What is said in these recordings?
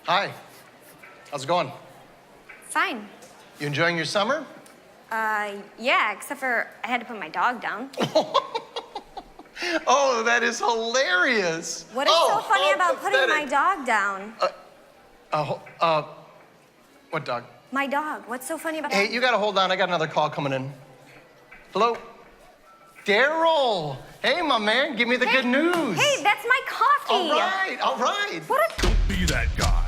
Hi. How's it going? Fine. You enjoying your summer? Yeah, except for I had to put my dog down. Oh, that is hilarious. What is so funny about putting my dog down? What dog? My dog. What's so funny about Hey, that? you gotta hold on. I got another call coming in. Hello? Daryl. Hey, my man, give me the good news. Hey, that's my coffee. All right. What a... Don't be that guy.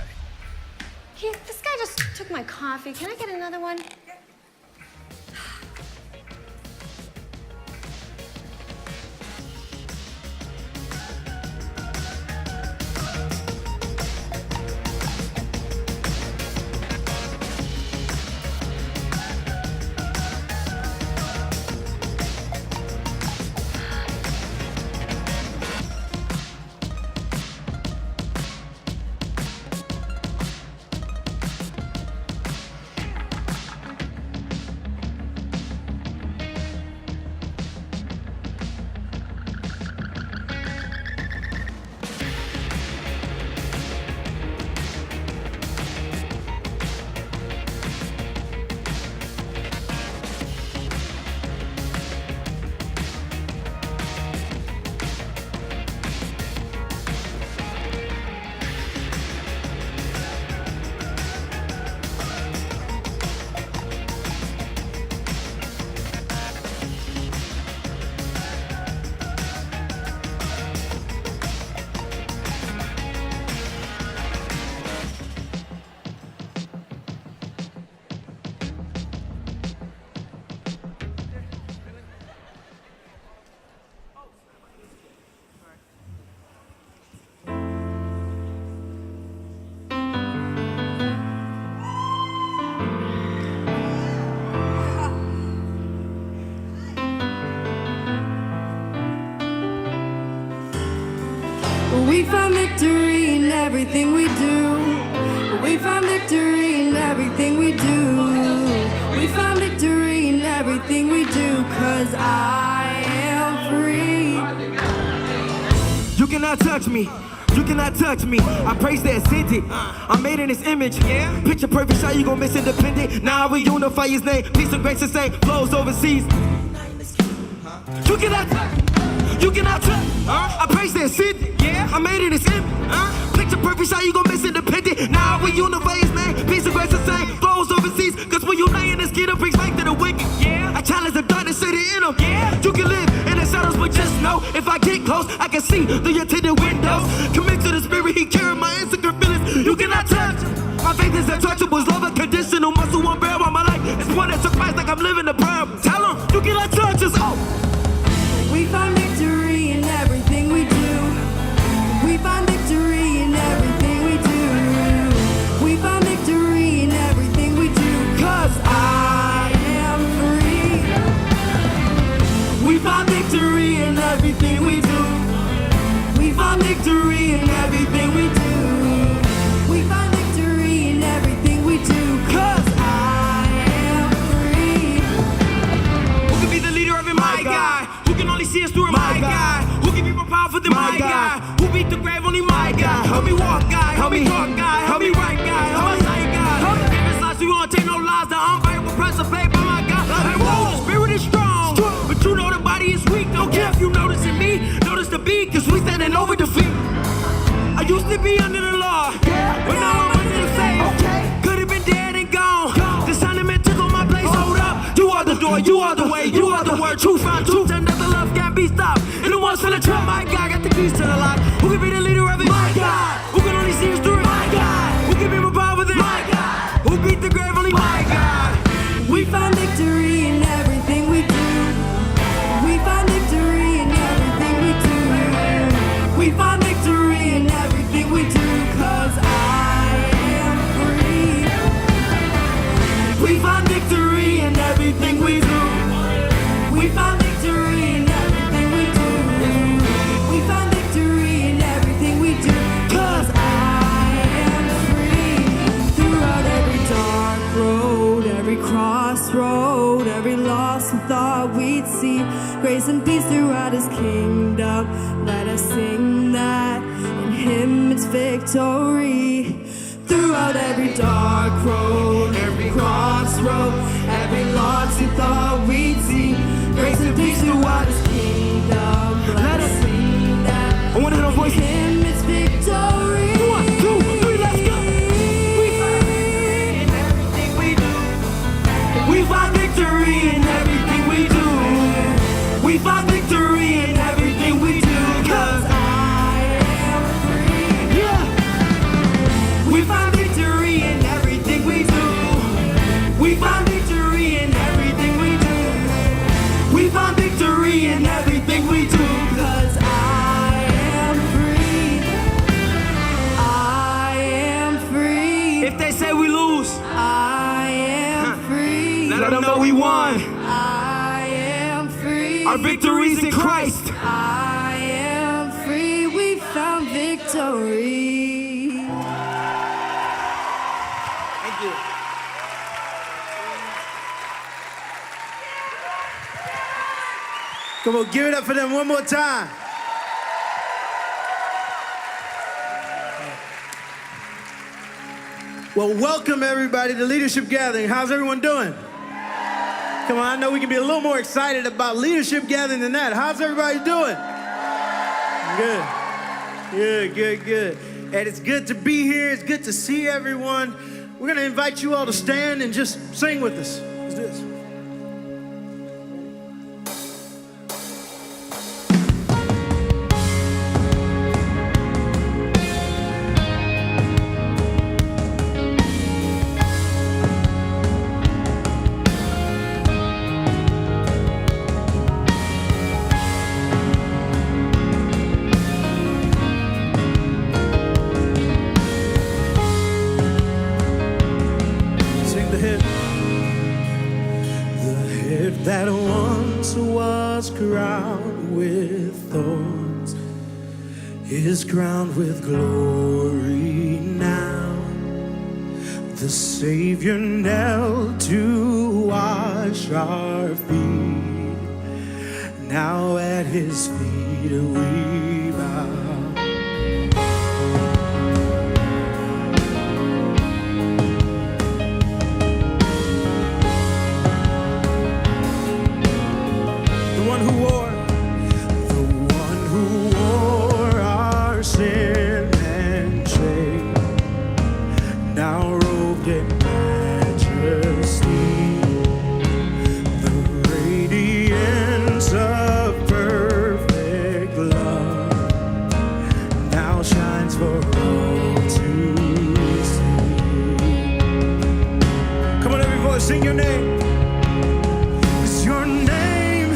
This guy just took my coffee. Can I get another one? We find victory in everything we do. We find victory in everything we do. We find victory in everything we do, 'cause I am free. You cannot touch me. You cannot touch me. I praise that sent it. I'm made in His image. Yeah. Picture perfect shot, you gon' miss independent. Now we unify His name. Peace and grace the same flows overseas. You cannot touch. You cannot touch. I praise that sent it. Yeah. I'm made in His image. Picture perfect shot, you gon' miss independent. Now we unify His name. Peace and grace the same flows overseas. 'Cause when you lay in this kingdom, brings life to the wicked. Yeah. I challenge the darkness, sit in them. Yeah. You can live in the shadows, but just know if I get close, I can see through your tinted windows. Commit to the spirit, He carried my insecure feelings. You cannot touch. My faith is untouchable, love unconditional. Muscle one bear on my life. It's one that took Christ like I'm living the parable. Tell them you cannot touch us. Oh. We find victory in everything we do. We find victory in everything we do. We find victory in everything we do, 'cause I am free. We find victory in everything we do. We find victory in everything we do. We find victory in everything we do, 'cause I am free. Who can be the leader of it? My God. Who can only see us through it? My God. Who can be more powerful than my God? Who beat the grave? Only my God. Help me walk, God. Help me talk, God. Help me write, God. Help me say, God. Famous lies, we won't take no lies. The unbreakable press of faith, by my God. Like, whoa, the spirit is strong, but you know the body is weak. Don't care if you noticing me. Notice the beat, 'cause we standing over defeat. I used to be under the law, but now I'm under the faith. Could have been dead and gone. The Son of Man took on my place. Hold up. You are the door, you are the way, you are the word. Truth found truth, and nothing love can't be stopped. And the ones for the trap, my God, got the keys to the lock. Who can be the leader of it? My God. Who can only see us through it? My God. Who can be more powerful than my God? Who beat the grave? Only my God. We find victory in everything we do. We find victory in everything we do. We find victory in everything we do, 'cause I am free. We find victory in everything we do. We find victory in everything we do. We find victory in everything we do, 'cause I am free. Throughout every dark road, every crossroad, every lost thought we'd see grace and peace throughout His kingdom. Let us sing that in Him it's victory. Throughout every dark road, every crossroad, every lost we thought we'd see. Grace and peace throughout His kingdom. Let us sing that. I want to hear a voice. Him is victory. 1, 2, 3, let's go. We find victory in everything we do. We find victory in everything we do. 'Cause I am free. yeah, we find victory in everything we do. We find victory in everything we do. We find victory in everything we do. 'Cause I am free. I am free. If they say we lose, I am free. let them know we won. I am free. Our victory's in Christ. I am free. We found victory. Thank you. Come on, give it up for them one more time. Well, welcome everybody to Leadership Gathering. How's everyone doing? Come on, I know we can be a little more excited about Leadership Gathering than that. How's everybody doing? Good. And it's good to be here. It's good to see everyone. We're going to invite you all to stand and just sing with us. Let's do this. That once was crowned with thorns is crowned with glory now. The Savior knelt to wash our feet. Now at His feet we bow. The one who wore our sin and shame, now robed in majesty. The radiance of perfect love now shines for all to see. Come on, every voice, sing your name. 'Cause your name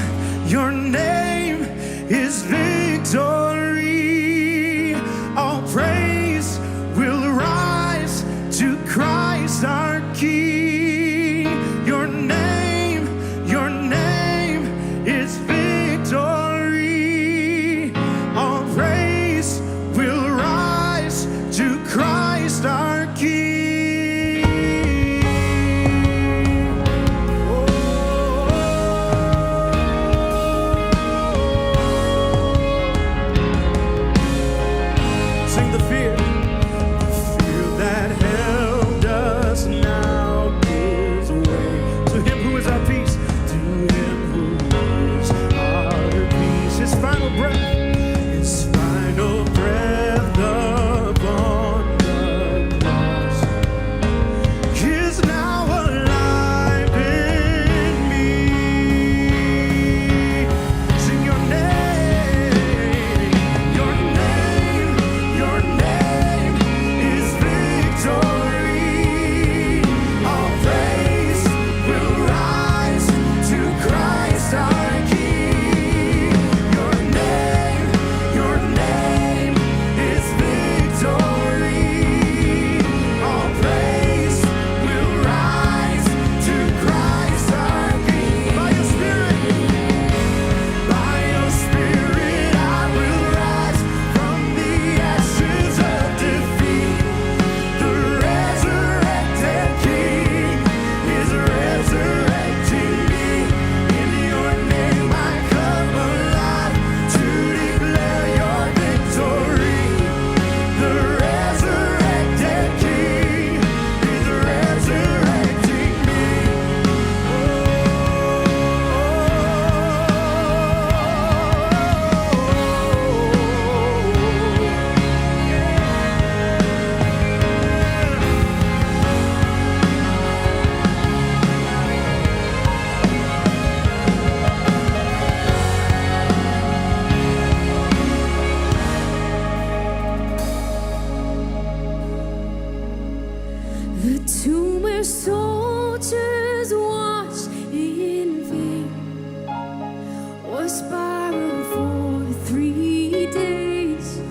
was borrowed for 3 days.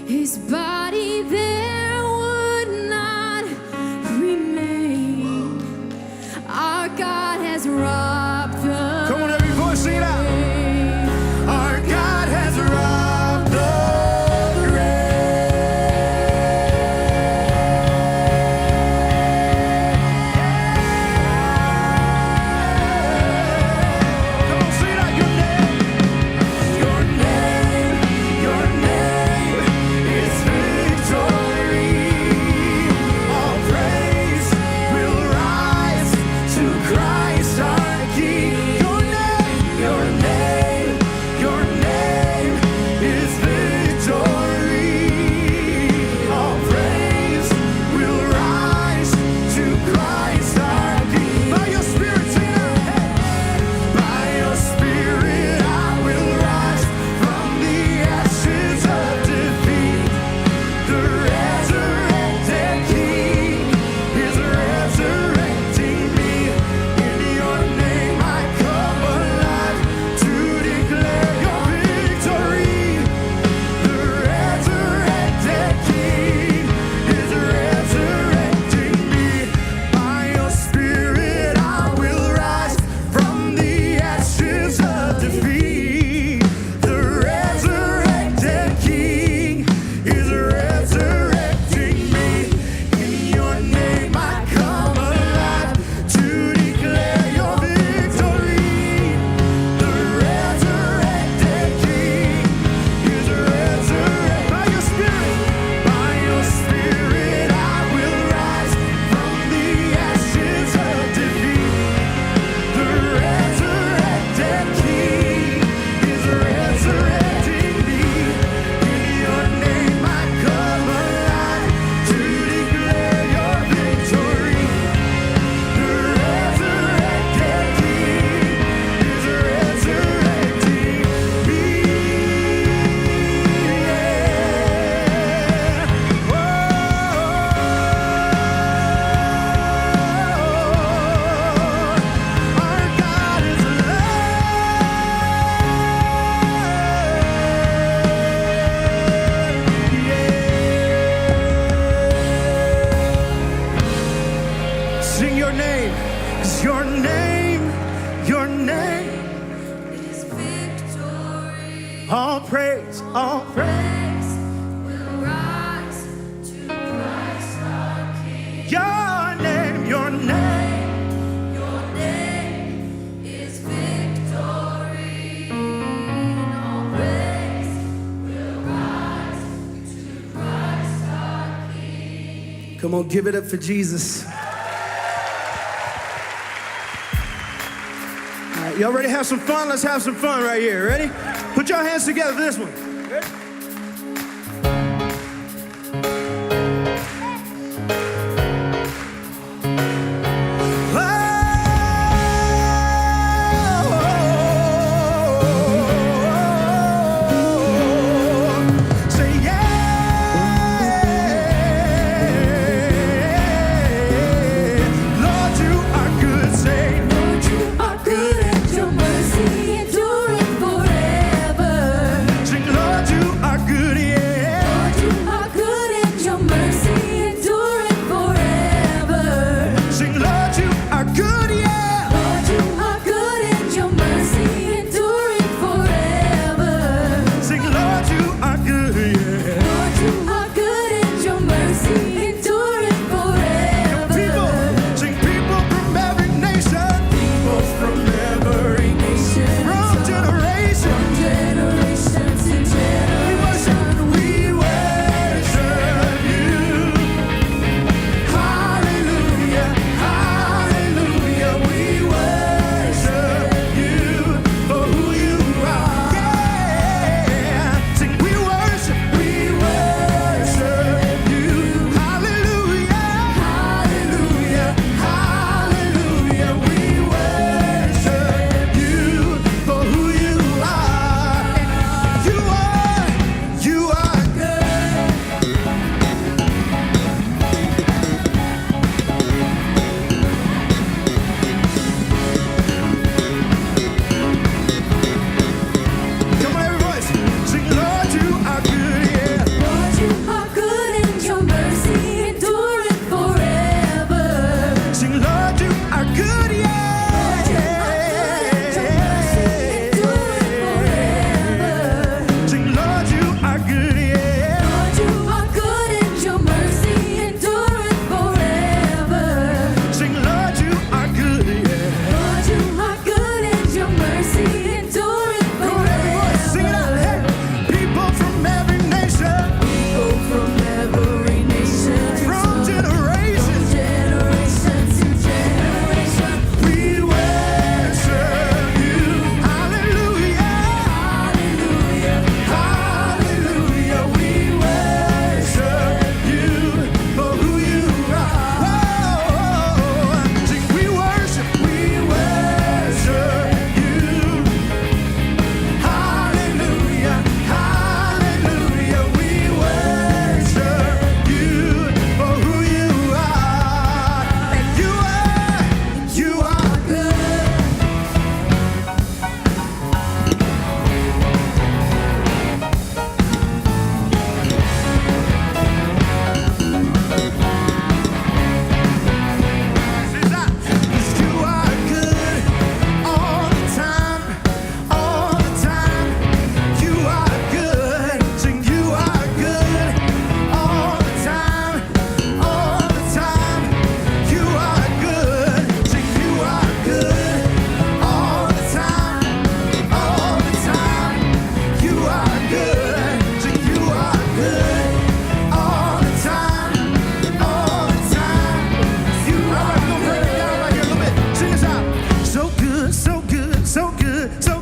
His body there would not remain. Our God has robbed the Come on, every voice, sing it out. Our God has robbed the sing your name, 'cause your name is victory. all praise, all praise. Will rise to Christ our King. Your name, Your name is victory. All praise will rise to Christ our King. come on, give it up for Jesus. All right, y'all ready to have some fun? Let's have some fun right here. Ready? Put your hands together for this one. Ready? Your mercy enduring forever. Sing, Lord, you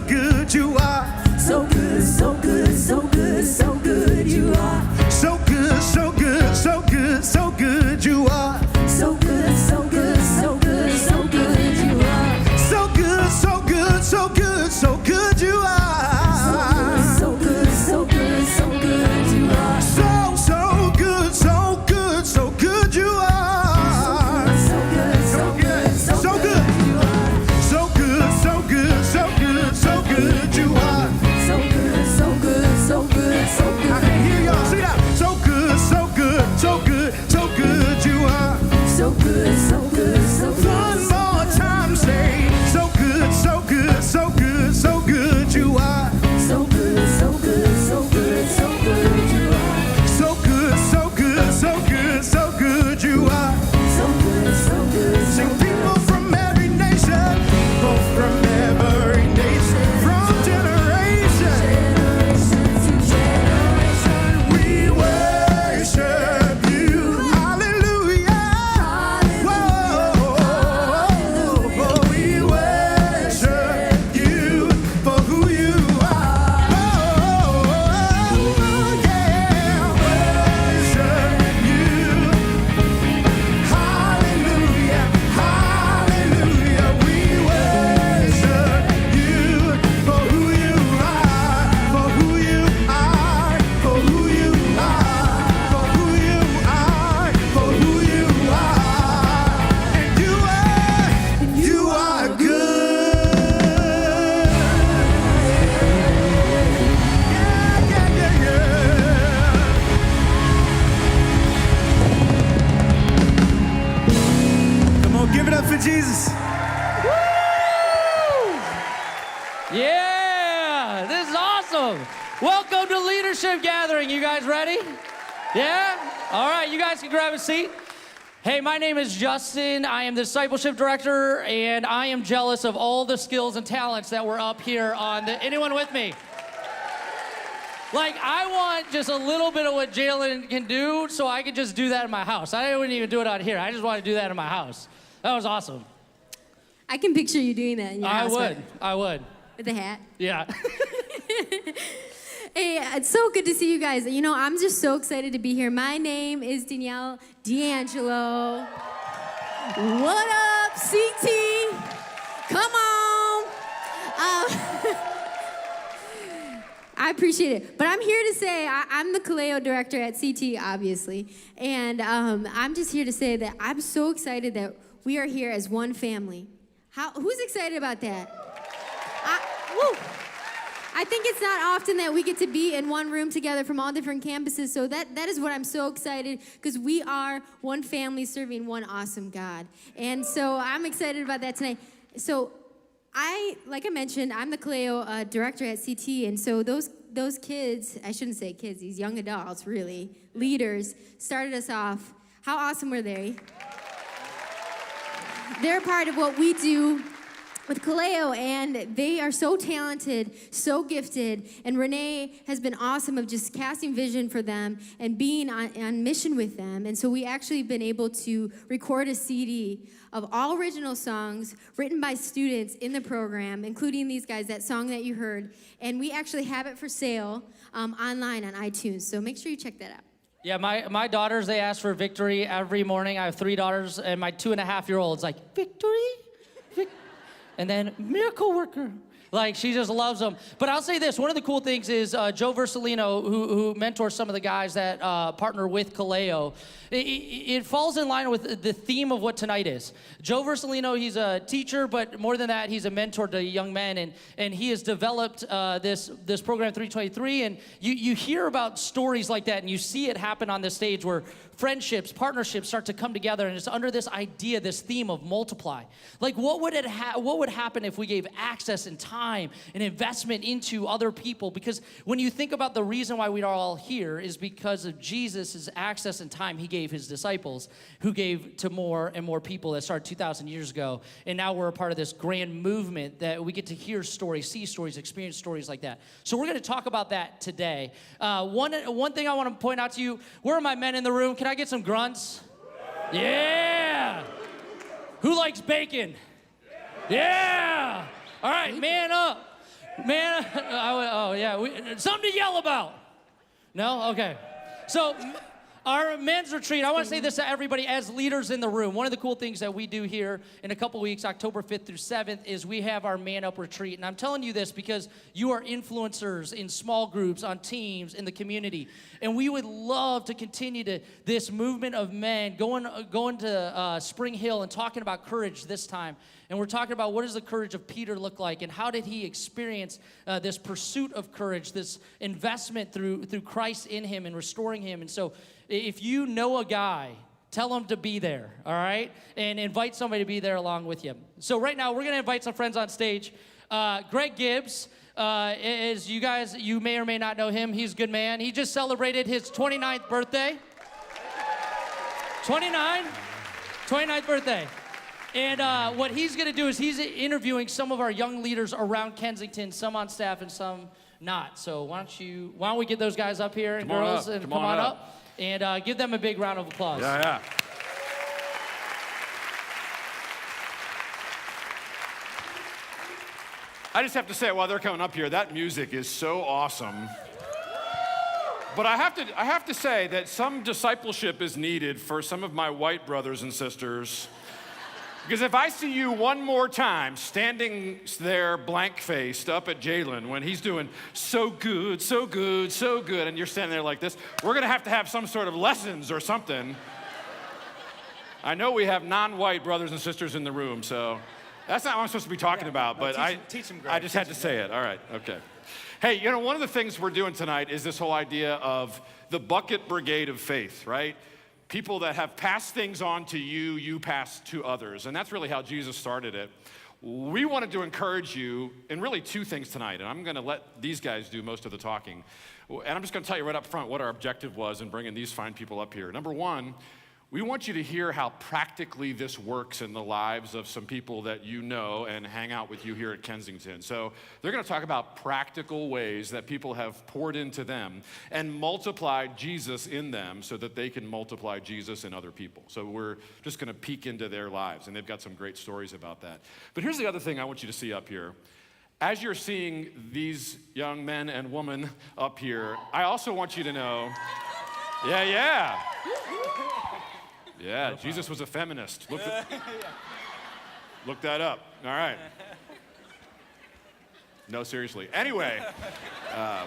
good you are. So good, so good, so good, so good you are. So good, so good, so good, so good you are. So good, so good, so good, so good you are. So good, so good, so good, so good you are. So good, so good, so good you are. So good, so good, so good you are. So good, so good, so So good good. you are. So good, so good, so good, so good you are. So good, so good, so good, so I good. can hear y'all. See that? So good, so good, so good, so good you are. So good, so good, so good. One more time, say so good, so good, so good, so good you are. So good, so good, so good, so good you are. So good, so good, so good, so good you are. So good, so good, so Sing good. people from every nation, people from every nation, from generation. Generation to generation. We worship you. Hallelujah. Whoa. We worship you for who you are. Yeah. Worship you. Hallelujah. Hallelujah. We worship you for who you are. For who you are. For who you are. For who you are. For who you are. And you are good. Yeah. Come on, give it up for Jesus. Yeah, this is awesome. Welcome to Leadership Gathering. You guys ready? Yeah? All right, you guys can grab a seat. Hey, my name is Justin. I am the discipleship director, and I am jealous of all the skills and talents that were up here on the. Anyone with me? Like, I want just a little bit of what Jalen can do, so I could just do that in my house. I wouldn't even do it out here. I just want to do that in my house. That was awesome. I can picture you doing that in your house. I would. With the hat. Yeah. Hey, it's so good to see you guys. You know, I'm just so excited to be here. My name is Danielle D'Angelo. What up, CT? Come on. I appreciate it. But I'm here to say I'm the Kaleo director at CT, obviously. And I'm just here to say that I'm so excited that we are here as one family. Who's excited about that? Woo! I think it's not often that we get to be in one room together from all different campuses, so that is what I'm so excited, because we are one family serving one awesome God. And so I'm excited about that tonight. So like I mentioned, I'm the Kaleo director at CT, and so those kids, I shouldn't say kids, these young adults, really, leaders, started us off. How awesome were they? They're part of what we do with Kaleo, and they are so talented, so gifted, and Renee has been awesome of just casting vision for them and being on mission with them. And so we actually been able to record a CD of all original songs written by students in the program, including these guys, that song that you heard. And we actually have it for sale online on iTunes, so make sure you check that out. Yeah, my daughters, they ask for victory every morning. I have 3 daughters, and my 2.5-year-old's like, victory? And then, miracle worker. Like, she just loves them. But I'll say this, one of the cool things is Joe Versalino, who mentors some of the guys that partner with Kaleo, it falls in line with the theme of what tonight is. Joe Versalino, he's a teacher, but more than that, he's a mentor to young men, and he has developed this program 323, and you hear about stories like that, and you see it happen on this stage where friendships, partnerships start to come together, and it's under this idea, this theme of multiply. Like, what would happen if we gave access and time and investment into other people? Because when you think about the reason why we are all here is because of Jesus' access and time he gave his disciples, who gave to more and more people that started 2,000 years ago. And now we're a part of this grand movement that we get to hear stories, see stories, experience stories like that. So we're going to talk about that today. One thing I want to point out to you, where are my men in the room? Can I get some grunts? Yeah. Who likes bacon? Yeah. All right, man up. Man, oh yeah, something to yell about. No? Okay. So our men's retreat, I want to say this to everybody as leaders in the room. One of the cool things that we do here in a couple weeks, October 5th through 7th, is we have our Man Up retreat. And I'm telling you this because you are influencers in small groups, on teams, in the community. And we would love to continue this movement of men going to Spring Hill and talking about courage this time. And we're talking about what does the courage of Peter look like and how did he experience this pursuit of courage, this investment through Christ in him and restoring him. And so if you know a guy, tell him to be there, all right? And invite somebody to be there along with you. So right now, we're going to invite some friends on stage. Greg Gibbs, as you may or may not know him. He's a good man. He just celebrated his 29th birthday. 29th birthday. And what he's going to do is he's interviewing some of our young leaders around Kensington, some on staff and some not. So why don't we get those guys up here and girls and come on up and give them a big round of applause. Yeah. I just have to say, while they're coming up here, that music is so awesome. But I have to say that some discipleship is needed for some of my white brothers and sisters. Because if I see you one more time standing there blank-faced up at Jalen when he's doing so good, so good, so good, and you're standing there like this, we're gonna have to have some sort of lessons or something. I know we have non-white brothers and sisters in the room, so that's not what I'm supposed to be talking about, but teach them, Greg. I just had to say it. All right, okay. Hey, one of the things we're doing tonight is this whole idea of the bucket brigade of faith, right? People that have passed things on to you, you pass to others. And that's really how Jesus started it. We wanted to encourage you in really two things tonight. And I'm going to let these guys do most of the talking. And I'm just going to tell you right up front what our objective was in bringing these fine people up here. Number one, we want you to hear how practically this works in the lives of some people that you know and hang out with you here at Kensington. So they're going to talk about practical ways that people have poured into them and multiplied Jesus in them so that they can multiply Jesus in other people. So we're just going to peek into their lives, and they've got some great stories about that. But here's the other thing I want you to see up here. As you're seeing these young men and women up here, I also want you to know, yeah, Jesus was a feminist. Look that up. All right. No, seriously. Anyway. I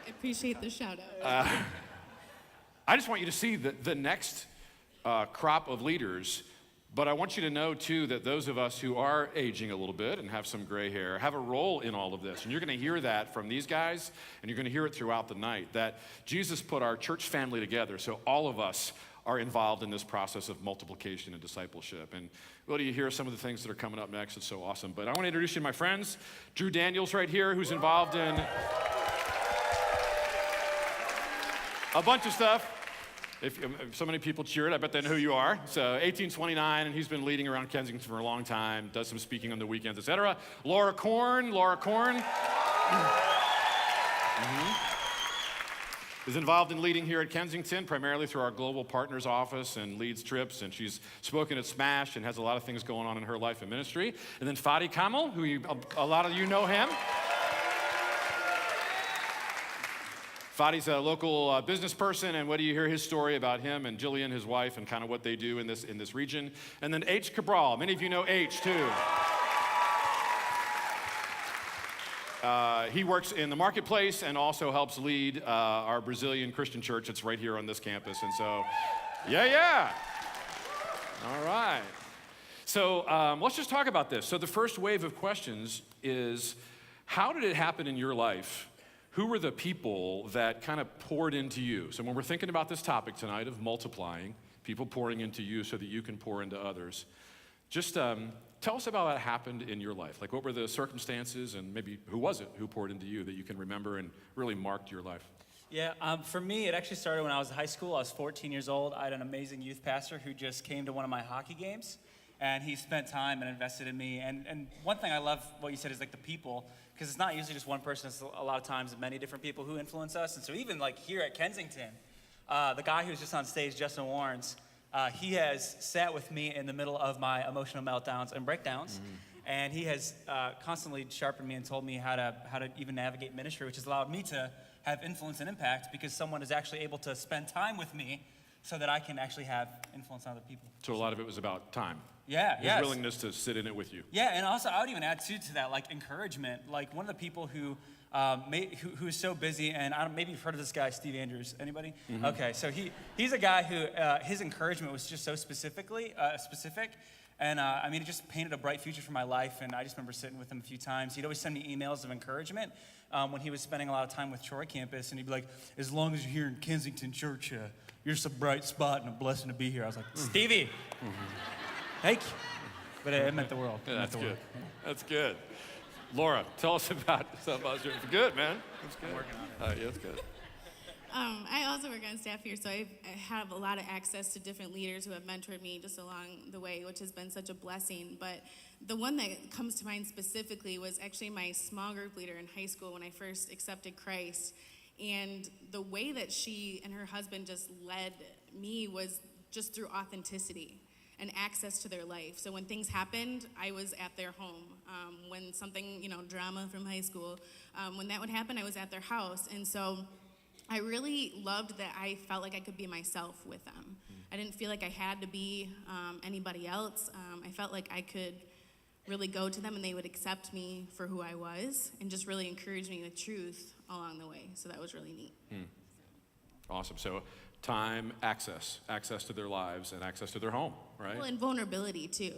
appreciate the shout out. I just want you to see the next crop of leaders, but I want you to know too that those of us who are aging a little bit and have some gray hair have a role in all of this. And you're going to hear that from these guys, and you're going to hear it throughout the night, that Jesus put our church family together so all of us are involved in this process of multiplication and discipleship. And well, do you hear some of the things that are coming up next? It's so awesome. But I want to introduce you to my friends. Drew Daniels right here, who's involved in a bunch of stuff. If so many people cheered, I bet they know who you are. So 1829, and he's been leading around Kensington for a long time, does some speaking on the weekends, etc. Laura Korn. Is involved in leading here at Kensington, primarily through our Global Partners Office and leads trips, and she's spoken at Smash and has a lot of things going on in her life and ministry. And then Fadi Kamal, who a lot of you know him. Fadi's a local business person, and what do you hear his story about him and Jillian, his wife, and kind of what they do in this region. And then H. Cabral, many of you know H too. He works in the marketplace and also helps lead our Brazilian Christian church. It's right here on this campus. And so, yeah. All right. So let's just talk about this. So the first wave of questions is, how did it happen in your life? Who were the people that kind of poured into you? So when we're thinking about this topic tonight of multiplying, people pouring into you so that you can pour into others, just tell us about what happened in your life. Like, what were the circumstances, and maybe who was it who poured into you that you can remember and really marked your life? Yeah, for me, it actually started when I was in high school. I was 14 years old. I had an amazing youth pastor who just came to one of my hockey games, and he spent time and invested in me. And one thing I love what you said is like the people, because it's not usually just one person. It's a lot of times many different people who influence us. And so even like here at Kensington, the guy who was just on stage, Justin Warrens, he has sat with me in the middle of my emotional meltdowns and breakdowns. And he has constantly sharpened me and told me how to even navigate ministry, which has allowed me to have influence and impact because someone is actually able to spend time with me so that I can actually have influence on other people. So a lot of it was about time. Yeah, His yes. willingness to sit in it with you. Yeah, and also I would even add too to that, like encouragement. Like one of the people who who is so busy, and maybe you've heard of this guy, Steve Andrews. Anybody? Mm-hmm. Okay, so he's a guy who his encouragement was just so specific, and I mean it just painted a bright future for my life. And I just remember sitting with him a few times. He'd always send me emails of encouragement when he was spending a lot of time with Troy campus, and he'd be like, "As long as you're here in Kensington Church, you're just a bright spot and a blessing to be here." I was like, Stevie, thank you. But it meant the world. Yeah, that's good. That's good. Laura, tell us about something else. It's good, man. That's good. I'm working on it. Yeah, it's good. I also work on staff here, so I have a lot of access to different leaders who have mentored me just along the way, which has been such a blessing. But the one that comes to mind specifically was actually my small group leader in high school when I first accepted Christ. And the way that she and her husband just led me was just through authenticity and access to their life. So when things happened, I was at their home. When something, drama from high school, when that would happen, I was at their house. And so I really loved that I felt like I could be myself with them. I didn't feel like I had to be anybody else. I felt like I could really go to them and they would accept me for who I was and just really encourage me with truth along the way. So that was really neat. Awesome. So time, access to their lives and access to their home, right? Well, and vulnerability too.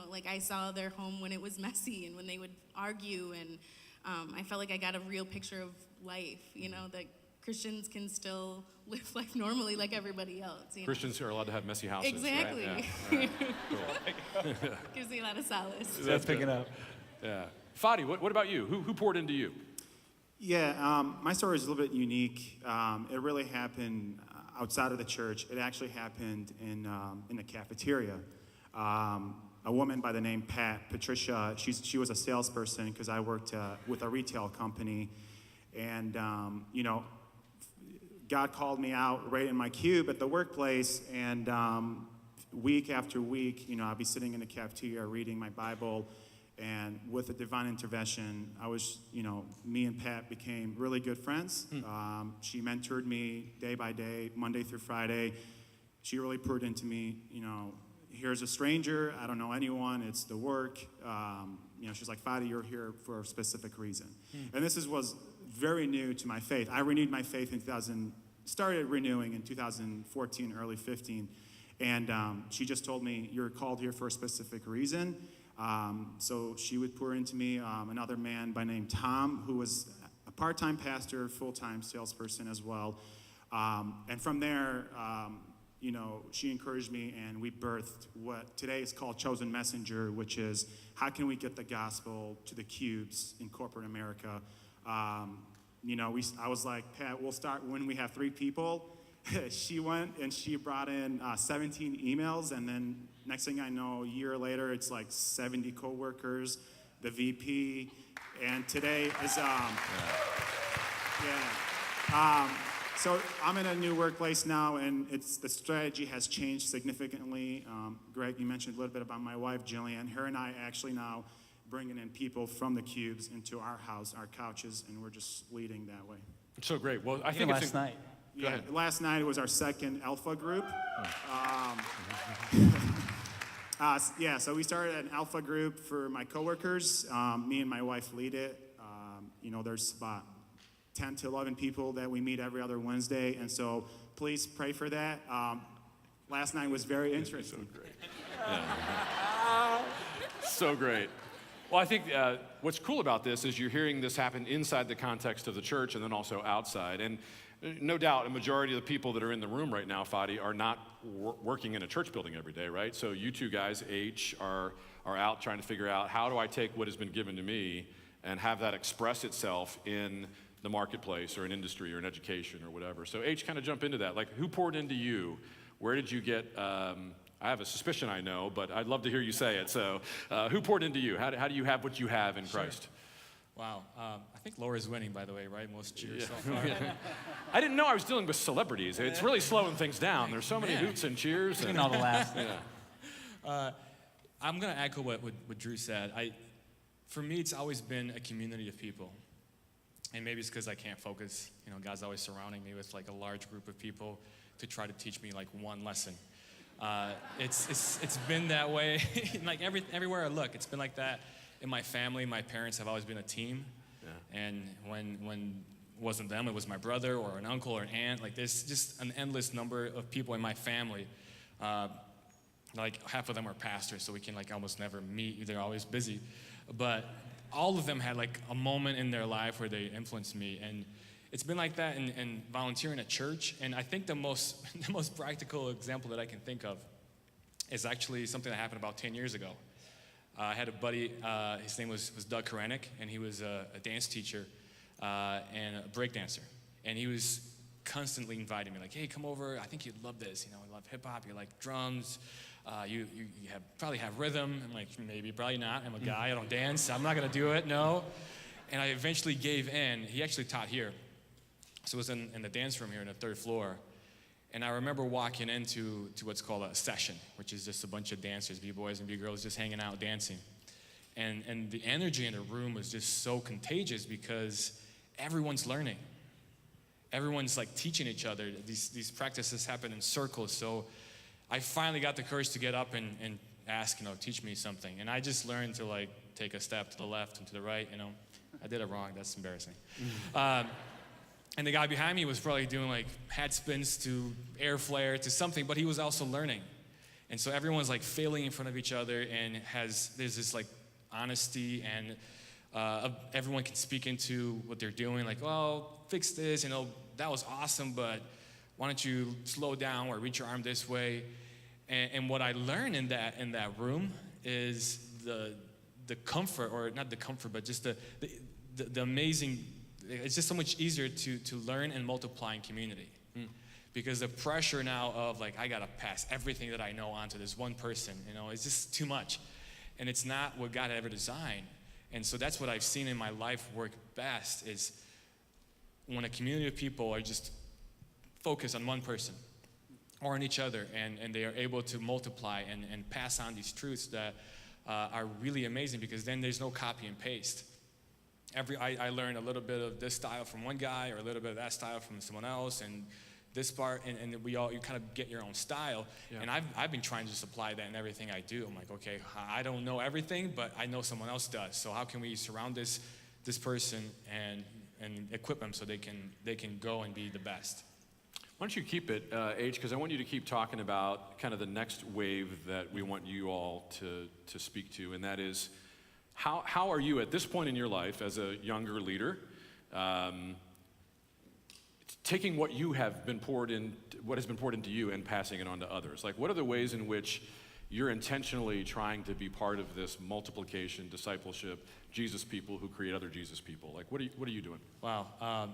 Like I saw their home when it was messy and when they would argue, and I felt like I got a real picture of life, that Christians can still live life normally like everybody else. Christians are allowed to have messy houses, Exactly. right? Yeah. Cool. Gives me a lot of solace. That's picking up. Yeah. Fadi, what about you? Who poured into you? Yeah, my story is a little bit unique. It really happened outside of the church. It actually happened in the cafeteria. A woman by the name Patricia, she was a salesperson because I worked with a retail company. And, God called me out right in my cube at the workplace. And week after week, I'd be sitting in the cafeteria reading my Bible. And with a divine intervention, me and Pat became really good friends. She mentored me day by day, Monday through Friday. She really poured into me, here's a stranger, I don't know anyone, it's the work. She's like, Fadi, you're here for a specific reason. And this was very new to my faith. I renewed my faith started renewing in 2014, early 15. And she just told me, you're called here for a specific reason. So she would pour into me another man by name Tom, who was a part-time pastor, full-time salesperson as well. And from there, she encouraged me, and we birthed what today is called Chosen Messenger, which is how can we get the gospel to the cubes in corporate America. I was like, Pat, we'll start when we have 3 people. She went and she brought in 17 emails, and then next thing I know, a year later, it's like 70 coworkers, the VP, and today is, so I'm in a new workplace now, and the strategy has changed significantly. Greg, you mentioned a little bit about my wife, Jillian. Her and I actually now bringing in people from the cubes into our house, our couches, and we're just leading that way. So great. Well, I think last night. Go ahead. Last night it was our second Alpha group. So we started an Alpha group for my coworkers. Me and my wife lead it. There's about 10 to 11 people that we meet every other Wednesday, and so please pray for that. Last night was very interesting. So great. Yeah. So great. Well, I think what's cool about this is you're hearing this happen inside the context of the church and then also outside. And no doubt a majority of the people that are in the room right now, Fadi, are not working in a church building every day, right? So you two guys, H, are out trying to figure out how do I take what has been given to me and have that express itself in the marketplace or an industry or an education or whatever. So H, kind of jump into that. Like, who poured into you? Where did you get... I have a suspicion I know, but I'd love to hear you say it. So who poured into you? How do you have what you have in Christ? Wow. I think Laura's winning, by the way, right? Most cheers so far. I didn't know I was dealing with celebrities. It's really slowing things down. There's so many hoots and cheers. And all the laughs. I'm going to echo what Drew said. For me, it's always been a community of people. And maybe it's because I can't focus. You know, God's always surrounding me with like a large group of people to try to teach me like one lesson. It's been that way, like everywhere I look. It's been like that in my family. My parents have always been a team. Yeah. And when it wasn't them, it was my brother or an uncle or an aunt. Like there's just an endless number of people in my family. Like half of them are pastors, so we can like almost never meet. They're always busy. But all of them had like a moment in their life where they influenced me. And it's been like that in volunteering at church. And I think the most practical example that I can think of is actually something that happened about 10 years ago. I had a buddy, his name was Doug Korenik, and he was a dance teacher and a break dancer. And he was constantly inviting me, like, hey, come over, I think you'd love this. You know, I love hip hop, you like drums, you probably have rhythm. I'm like, maybe, probably not. I'm a guy, I don't dance, I'm not gonna do it, no. And I eventually gave in. He actually taught here. So it was in the dance room here on the 3rd floor. And I remember walking into what's called a session, which is just a bunch of dancers, B-boys and B-girls just hanging out dancing. And the energy in the room was just so contagious because everyone's learning. Everyone's like teaching each other. These practices happen in circles. So I finally got the courage to get up and ask, teach me something. And I just learned to like take a step to the left and to the right, I did it wrong, that's embarrassing. And the guy behind me was probably doing like hat spins to air flare to something, but he was also learning. And so everyone's like failing in front of each other and there's this like honesty and everyone can speak into what they're doing, like, well, fix this, that was awesome, but why don't you slow down or reach your arm this way? And what I learned in that room is the comfort, or not the comfort, but just the amazing. It's just so much easier to learn and multiply in community. Because the pressure now of like, I gotta pass everything that I know onto this one person, it's just too much. And it's not what God had ever designed. And so that's what I've seen in my life work best, is when a community of people are just focused on one person or on each other, and they are able to multiply and pass on these truths that are really amazing, because then there's no copy and paste. I learned a little bit of this style from one guy, or a little bit of that style from someone else, and this part, and you kind of get your own style. Yeah. And I've been trying to just apply that in everything I do. I'm like, okay, I don't know everything, but I know someone else does. So how can we surround this person and equip them so they can go and be the best? Why don't you keep it, H, because I want you to keep talking about kind of the next wave that we want you all to speak to, and that is, how are you at this point in your life as a younger leader, taking what has been poured into you and passing it on to others? Like, what are the ways in which you're intentionally trying to be part of this multiplication, discipleship, Jesus people who create other Jesus people? Like, what are you doing? Wow.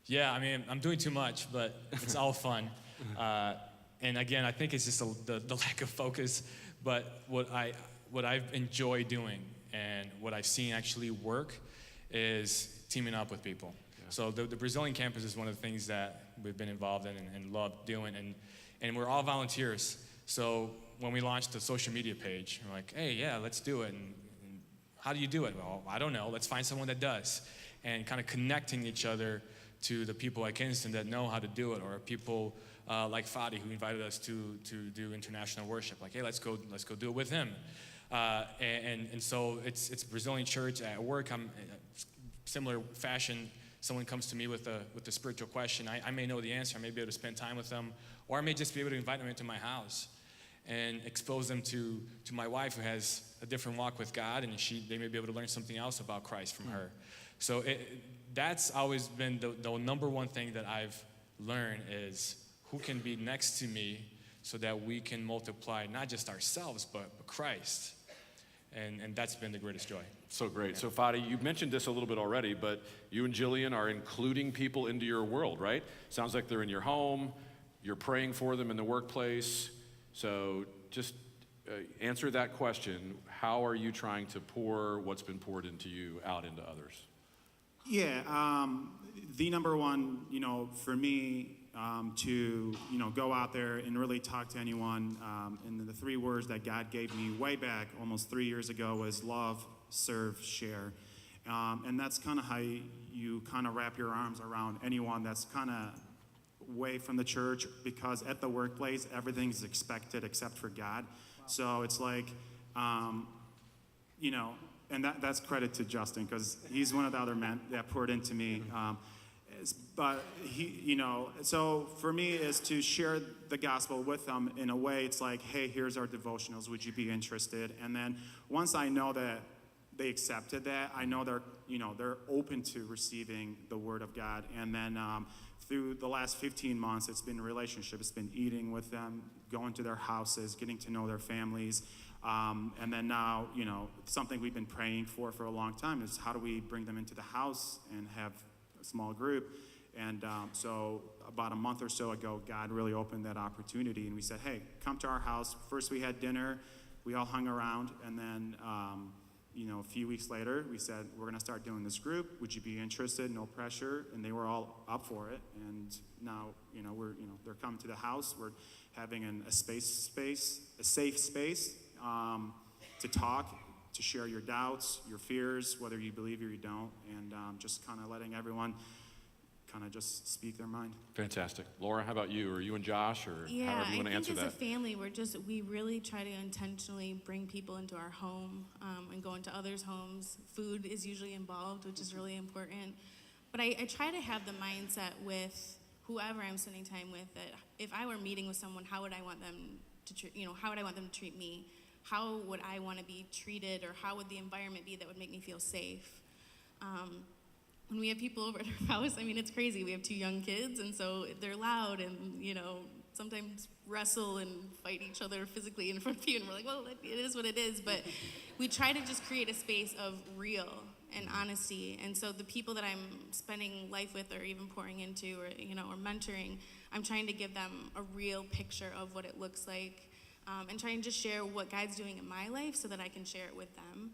Yeah, I mean, I'm doing too much, but it's all fun. And again, I think it's just the lack of focus. But what I've enjoyed doing and what I've seen actually work is teaming up with people. Yeah. So the Brazilian campus is one of the things that we've been involved in and love doing. And we're all volunteers. So when we launched the social media page, we're like, hey, yeah, let's do it. And how do you do it? Well, I don't know. Let's find someone that does. And kind of connecting each other to the people at Kensington that know how to do it, or people like Fadi, who invited us to do international worship. Like, hey, let's go do it with him. And so it's Brazilian church. At work, I'm similar fashion. Someone comes to me with a spiritual question. I may know the answer. I may be able to spend time with them, or I may just be able to invite them into my house and expose them to my wife, who has a different walk with God, and they may be able to learn something else about Christ from her. So that's always been the number one thing that I've learned, is who can be next to me so that we can multiply not just ourselves, but Christ. And that's been the greatest joy. So great. Yeah. So Fadi, you mentioned this a little bit already, but you and Jillian are including people into your world, right? Sounds like they're in your home, you're praying for them in the workplace. So just answer that question. How are you trying to pour what's been poured into you out into others? Yeah, the number one, for me, to, go out there and really talk to anyone. And the 3 words that God gave me way back almost 3 years ago was love, serve, share. And that's kind of how you kind of wrap your arms around anyone that's kind of away from the church, because at the workplace, everything's expected except for God. So it's like, you know, and that's credit to Justin, because he's one of the other men that poured into me. But he, you know, so for me is to share the gospel with them in a way. It's like, hey, here's our devotionals. Would you be interested? And then once I know that they accepted that, I know they're, you know, they're open to receiving the word of God. And then through the last 15 months, it's been relationship. It's been eating with them, going to their houses, getting to know their families. And then now, you know, something we've been praying for a long time is how do we bring them into the house and have a small group. And so about a month or so ago, God really opened that opportunity, and we said, hey, come to our house. First we had dinner, we all hung around, and then you know, a few weeks later, we said, we're going to start doing this group. Would you be interested? No pressure. And they were all up for it. And now, you know, they're coming to the house. We're having a safe space to talk, to share your doubts, your fears, whether you believe or you don't, and just kind of letting everyone kind of just speak their mind. Fantastic. Laura, how about you? Or you and Josh, or Yeah, however you want to answer I think that? as a family, we really try to intentionally bring people into our home and go into others' homes. Food is usually involved, which is really important. But I try to have the mindset with whoever I'm spending time with, that if I were meeting with someone, how would I want them to how would I want them to treat me? How would I want to be treated, or how would the environment be that would make me feel safe? When we have people over at our house, I mean, it's crazy. We have 2 young kids, and so they're loud and, you know, sometimes wrestle and fight each other physically in front of you, and we're like, well, it is what it is. But we try to just create a space of real and honesty. And so the people that I'm spending life with, or even pouring into, or, you know, or mentoring, I'm trying to give them a real picture of what it looks like, and try and just share what God's doing in my life so that I can share it with them.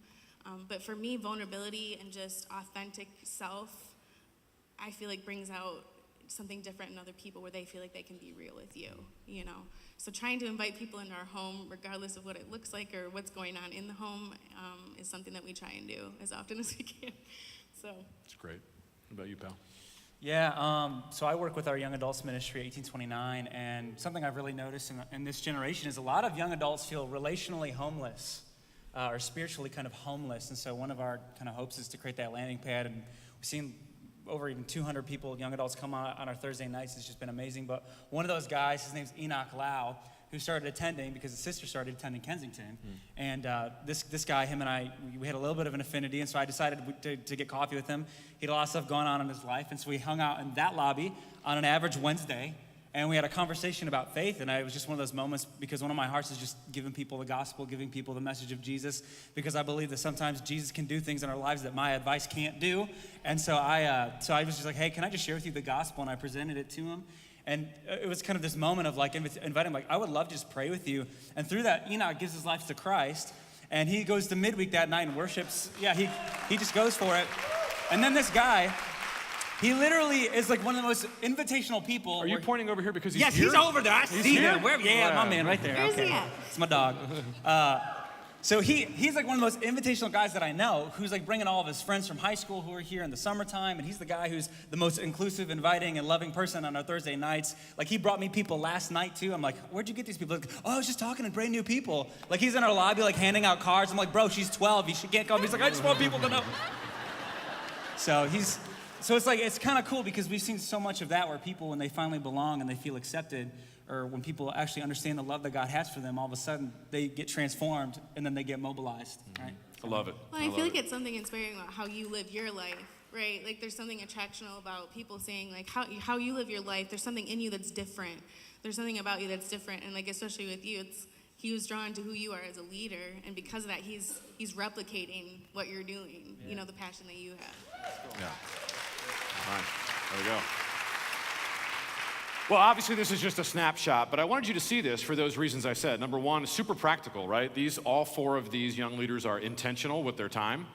But for me, vulnerability and just authentic self, I feel like brings out something different in other people, where they feel like they can be real with you, you know? So trying to invite people into our home, regardless of what it looks like or what's going on in the home, is something that we try and do as often as we can. So. That's great. What about you, pal? Yeah, so I work with our young adults ministry, 1829, and something I've really noticed in this generation is a lot of young adults feel relationally homeless, or spiritually kind of homeless. And so one of our kind of hopes is to create that landing pad, and we've seen over even 200 people, young adults, come on our Thursday nights. It's just been amazing. But one of those guys, his name's Enoch Lau, who started attending because his sister started attending Kensington. And this guy, him and I, we had a little bit of an affinity, and so I decided to get coffee with him. He had a lot of stuff going on in his life, and so we hung out in that lobby on an average Wednesday, and we had a conversation about faith. And it was just one of those moments, because one of my hearts is just giving people the gospel, giving people the message of Jesus, because I believe that sometimes Jesus can do things in our lives that my advice can't do. And so I was just like, hey, can I just share with you the gospel? And I presented it to him. And it was kind of this moment of like inviting him, like, I would love to just pray with you. And through that, Enoch gives his life to Christ, and he goes to midweek that night and worships. Yeah, he just goes for it. And then this guy, he literally is like one of the most invitational people. Are you pointing over here because he's yes, here? Yes, he's over there. I see him. Where? Yeah, my man right there. Where's okay. he at? It's my dog. So he's like one of the most invitational guys that I know, who's like bringing all of his friends from high school who are here in the summertime, and he's the guy who's the most inclusive, inviting, and loving person on our Thursday nights. Like, he brought me people last night too. I'm like, where'd you get these people? Like, oh, I was just talking to brand new people. Like, he's in our lobby like handing out cards. I'm like, bro, she's 12. She can't come. He's like, I just want people to know. So it's like, it's kind of cool, because we've seen so much of that, where people, when they finally belong and they feel accepted, or when people actually understand the love that God has for them, all of a sudden they get transformed, and then they get mobilized, right? I love it. Well, I feel like it's something inspiring about how you live your life, right? Like, there's something attractional about people saying, like, how you live your life. There's something in you that's different. There's something about you that's different, and like, especially with you, he was drawn to who you are as a leader, and because of that, he's replicating what you're doing. Yeah. You know, the passion that you have. Yeah. Fine. There we go. Well, obviously this is just a snapshot, but I wanted you to see this for those reasons I said. Number one, super practical, right? All 4 of these young leaders are intentional with their time.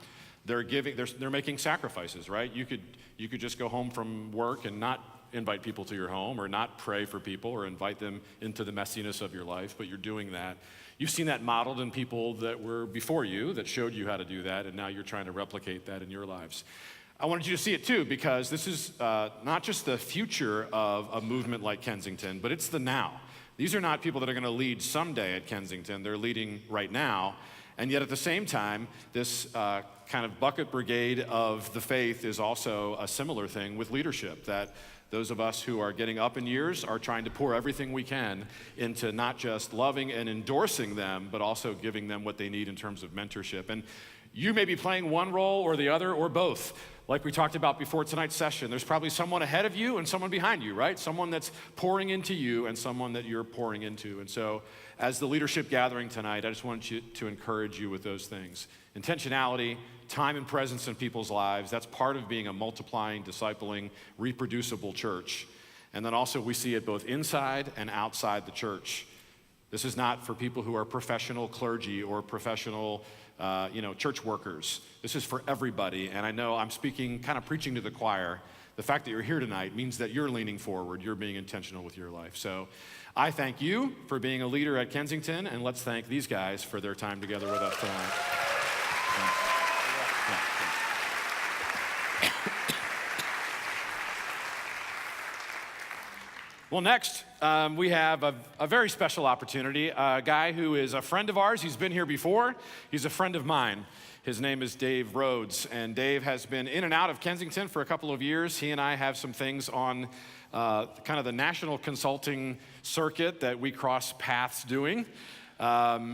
They're making sacrifices, right? You could just go home from work and not invite people to your home or not pray for people or invite them into the messiness of your life, but you're doing that. You've seen that modeled in people that were before you that showed you how to do that, and now you're trying to replicate that in your lives. I wanted you to see it too, because this is not just the future of a movement like Kensington, but it's the now. These are not people that are going to lead someday at Kensington. They're leading right now. And yet at the same time, this kind of bucket brigade of the faith is also a similar thing with leadership, that those of us who are getting up in years are trying to pour everything we can into not just loving and endorsing them, but also giving them what they need in terms of mentorship. And you may be playing one role or the other or both. Like we talked about before tonight's session, there's probably someone ahead of you and someone behind you, right? Someone that's pouring into you and someone that you're pouring into. And so as the leadership gathering tonight, I just want you to encourage you with those things. Intentionality, time and presence in people's lives, that's part of being a multiplying, discipling, reproducible church. And then also we see it both inside and outside the church. This is not for people who are professional clergy or professional church workers. This is for everybody, and I know I'm speaking, kind of preaching to the choir. The fact that you're here tonight means that you're leaning forward, you're being intentional with your life. So I thank you for being a leader at Kensington, and let's thank these guys for their time together with us tonight. Well, next, we have a very special opportunity. A guy who is a friend of ours. He's been here before. He's a friend of mine. His name is Dave Rhodes, and Dave has been in and out of Kensington for a couple of years. He and I have some things on kind of the national consulting circuit that we cross paths doing.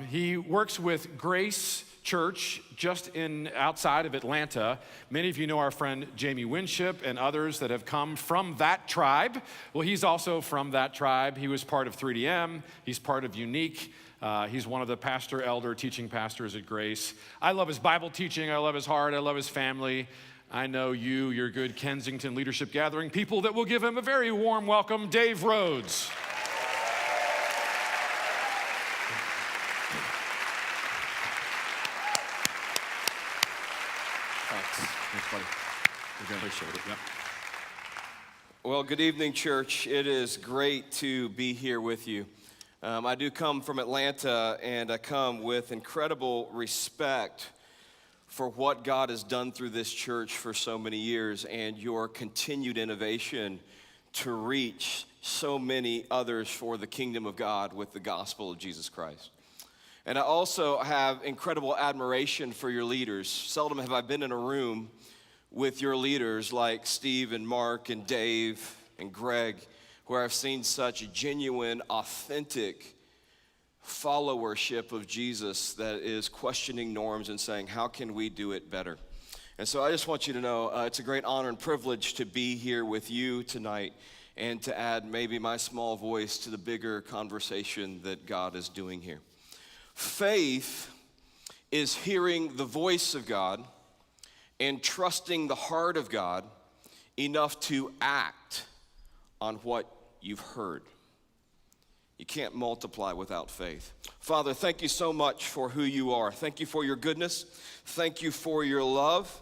He works with Grace Church just outside of Atlanta. Many of you know our friend Jamie Winship and others that have come from that tribe. Well, he's also from that tribe. He was part of 3DM. He's part of Unique. He's one of the elder teaching pastors at Grace. I love his Bible teaching. I love his heart. I love his family. I know your good Kensington Leadership Gathering people that will give him a very warm welcome, Dave Rhodes. Thanks, buddy. We're going to appreciate it. Yep. Well, good evening, church. It is great to be here with you. I do come from Atlanta, and I come with incredible respect for what God has done through this church for so many years and your continued innovation to reach so many others for the kingdom of God with the gospel of Jesus Christ. And I also have incredible admiration for your leaders. Seldom have I been in a room with your leaders like Steve and Mark and Dave and Greg, where I've seen such genuine, authentic followership of Jesus that is questioning norms and saying, how can we do it better? And so I just want you to know it's a great honor and privilege to be here with you tonight and to add maybe my small voice to the bigger conversation that God is doing here. Faith is hearing the voice of God and trusting the heart of God enough to act on what you've heard. You can't multiply without faith. Father, thank you so much for who you are. Thank you for your goodness. Thank you for your love.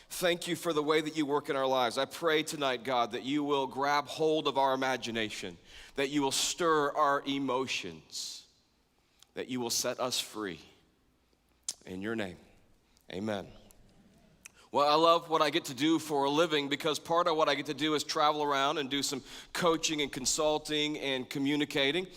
Thank you for the way that you work in our lives. I pray tonight, God, that you will grab hold of our imagination, that you will stir our emotions, that you will set us free. In your name, amen. Well, I love what I get to do for a living because part of what I get to do is travel around and do some coaching and consulting and communicating.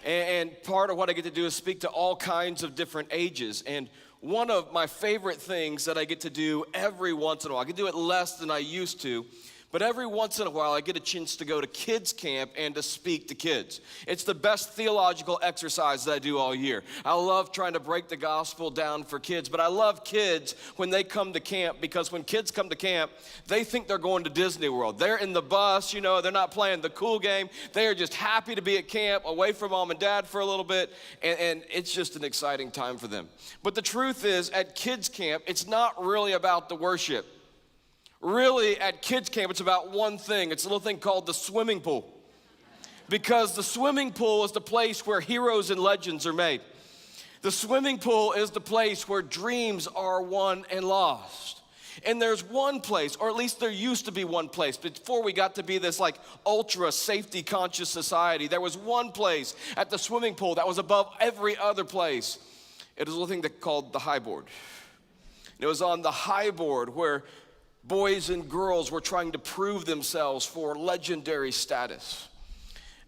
And part of what I get to do is speak to all kinds of different ages. And one of my favorite things that I get to do every once in a while, I can do it less than I used to, but every once in a while I get a chance to go to kids camp and to speak to kids. It's the best theological exercise that I do all year. I love trying to break the gospel down for kids, but I love kids when they come to camp because when kids come to camp, they think they're going to Disney World. They're in the bus, they're not playing the cool game. They are just happy to be at camp, away from mom and dad for a little bit, and it's just an exciting time for them. But the truth is, at kids camp, it's not really about the worship. Really, at kids camp, it's about one thing. It's a little thing called the swimming pool. Because the swimming pool is the place where heroes and legends are made. The swimming pool is the place where dreams are won and lost. And there's one place, or at least there used to be one place, before we got to be this like ultra safety conscious society, there was one place at the swimming pool that was above every other place. It was a little thing called the high board. It was on the high board where boys and girls were trying to prove themselves for legendary status.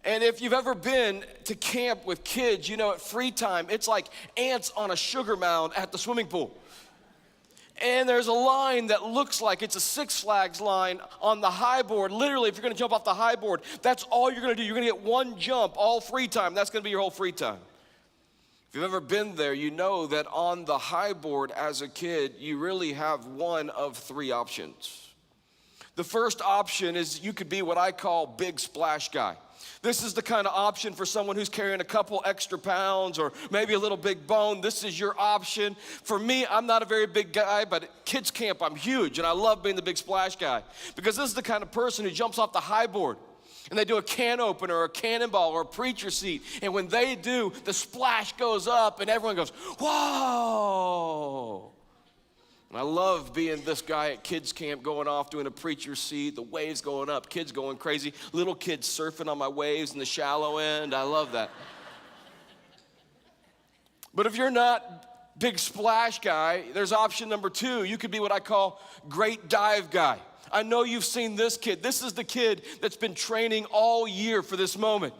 And if you've ever been to camp with kids, you know at free time, it's like ants on a sugar mound at the swimming pool. And there's a line that looks like it's a Six Flags line on the high board. Literally, if you're gonna jump off the high board, that's all you're gonna do. You're gonna get one jump all free time. That's gonna be your whole free time. If you've ever been there, you know that on the high board as a kid, you really have one of three options. The first option is you could be what I call big splash guy. This is the kind of option for someone who's carrying a couple extra pounds or maybe a little big bone. This is your option. For me, I'm not a very big guy, but at kids camp, I'm huge, and I love being the big splash guy because this is the kind of person who jumps off the high board and they do a can opener or a cannonball or a preacher seat, and when they do, the splash goes up and everyone goes, whoa. And I love being this guy at kids camp going off doing a preacher seat, the waves going up, kids going crazy, little kids surfing on my waves in the shallow end. I love that. But if you're not big splash guy, there's option number two. You could be what I call great dive guy. I know you've seen this kid. This is the kid that's been training all year for this moment.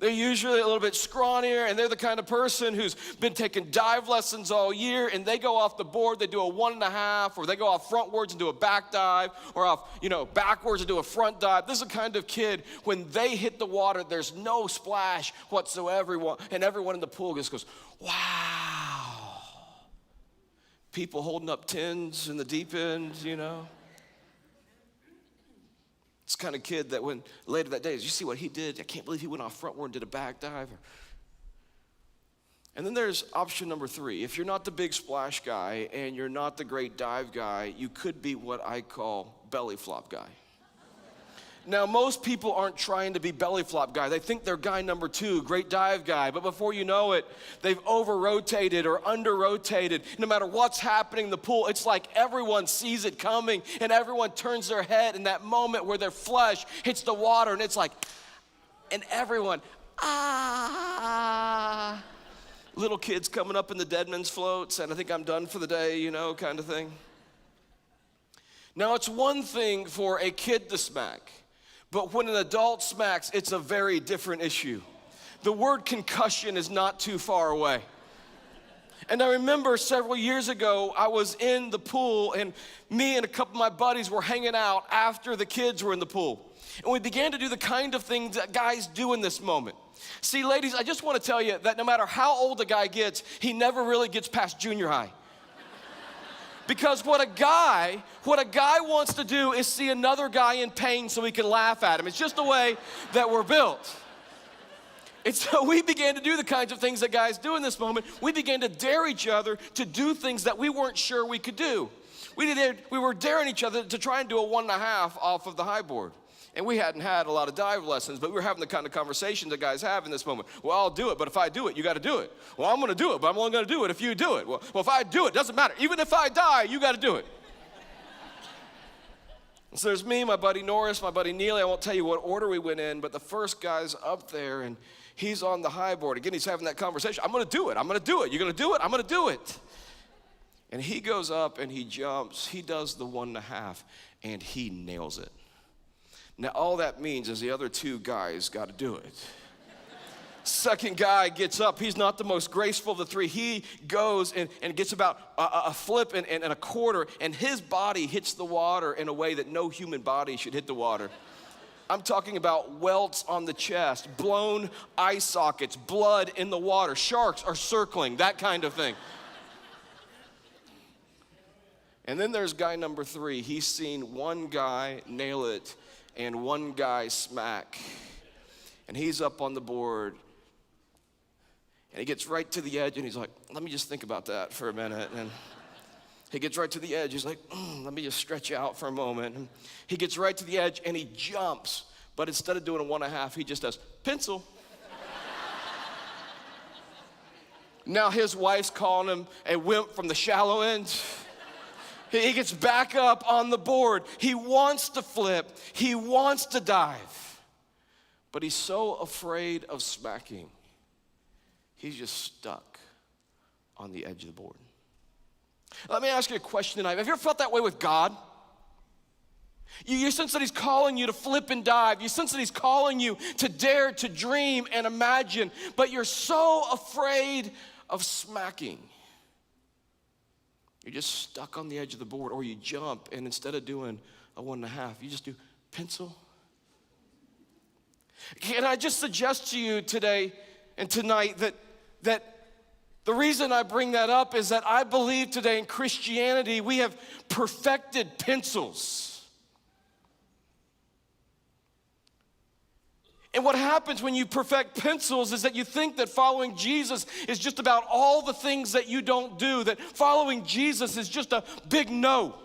They're usually a little bit scrawnier, and they're the kind of person who's been taking dive lessons all year, and they go off the board, they do a 1.5, or they go off frontwards and do a back dive, or off, backwards and do a front dive. This is the kind of kid, when they hit the water, there's no splash whatsoever, and everyone in the pool just goes, wow. People holding up tins in the deep end, It's the kind of kid that when later that day, you see what he did? I can't believe he went off frontward and did a back dive. And then there's option number three. If you're not the big splash guy and you're not the great dive guy, you could be what I call belly flop guy. Now, most people aren't trying to be belly flop guy. They think they're guy number two, great dive guy. But before you know it, they've over-rotated or under-rotated. No matter what's happening in the pool, it's like everyone sees it coming and everyone turns their head in that moment where their flesh hits the water and it's like, and everyone, ah. Little kids coming up in the dead man's floats and I think I'm done for the day, kind of thing. Now, it's one thing for a kid to smack. But when an adult smacks, it's a very different issue. The word concussion is not too far away. And I remember several years ago, I was in the pool and me and a couple of my buddies were hanging out after the kids were in the pool. And we began to do the kind of things that guys do in this moment. See, ladies, I just want to tell you that no matter how old a guy gets, he never really gets past junior high. Because what a guy wants to do is see another guy in pain so he can laugh at him. It's just the way that we're built. And so we began to do the kinds of things that guys do in this moment. We began to dare each other to do things that we weren't sure we could do. We were daring each other to try and do a 1.5 off of the high board. And we hadn't had a lot of dive lessons, but we were having the kind of conversation that guys have in this moment. Well, I'll do it, but if I do it, you got to do it. Well, I'm going to do it, but I'm only going to do it if you do it. Well, if I do it, doesn't matter. Even if I die, you got to do it. And so there's me, my buddy Norris, my buddy Neely. I won't tell you what order we went in, but the first guy's up there, and he's on the high board. Again, he's having that conversation. I'm going to do it. I'm going to do it. You're going to do it? I'm going to do it. And he goes up, and he jumps. He does the 1.5, and he nails it. Now, all that means is the other two guys got to do it. Second guy gets up. He's not the most graceful of the three. He goes and gets about a flip and a quarter, and his body hits the water in a way that no human body should hit the water. I'm talking about welts on the chest, blown eye sockets, blood in the water. Sharks are circling, that kind of thing. And then there's guy number three. He's seen one guy nail it and one guy smack. And he's up on the board. And he gets right to the edge and he's like, let me just think about that for a minute. And he gets right to the edge. He's like, let me just stretch out for a moment. And he gets right to the edge and he jumps. But instead of doing a 1.5, he just does pencil. Now his wife's calling him a wimp from the shallow end. He gets back up on the board. He wants to flip. He wants to dive. But he's so afraid of smacking, he's just stuck on the edge of the board. Let me ask you a question tonight. Have you ever felt that way with God? You sense that he's calling you to flip and dive. You sense that he's calling you to dare to dream and imagine, but you're so afraid of smacking. You're just stuck on the edge of the board, or you jump, and instead of doing a 1.5, you just do pencil. Can I just suggest to you today and tonight that the reason I bring that up is that I believe today in Christianity we have perfected pencils. And what happens when you perfect pencils is that you think that following Jesus is just about all the things that you don't do, that following Jesus is just a big no.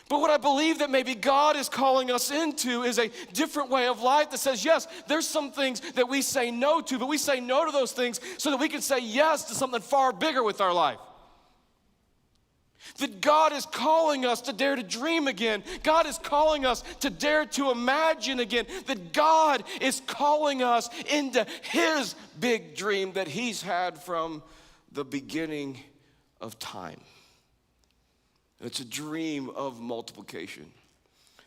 But what I believe that maybe God is calling us into is a different way of life that says, yes, there's some things that we say no to, but we say no to those things so that we can say yes to something far bigger with our life. That God is calling us to dare to dream again. God is calling us to dare to imagine again. That God is calling us into his big dream that he's had from the beginning of time. It's a dream of multiplication.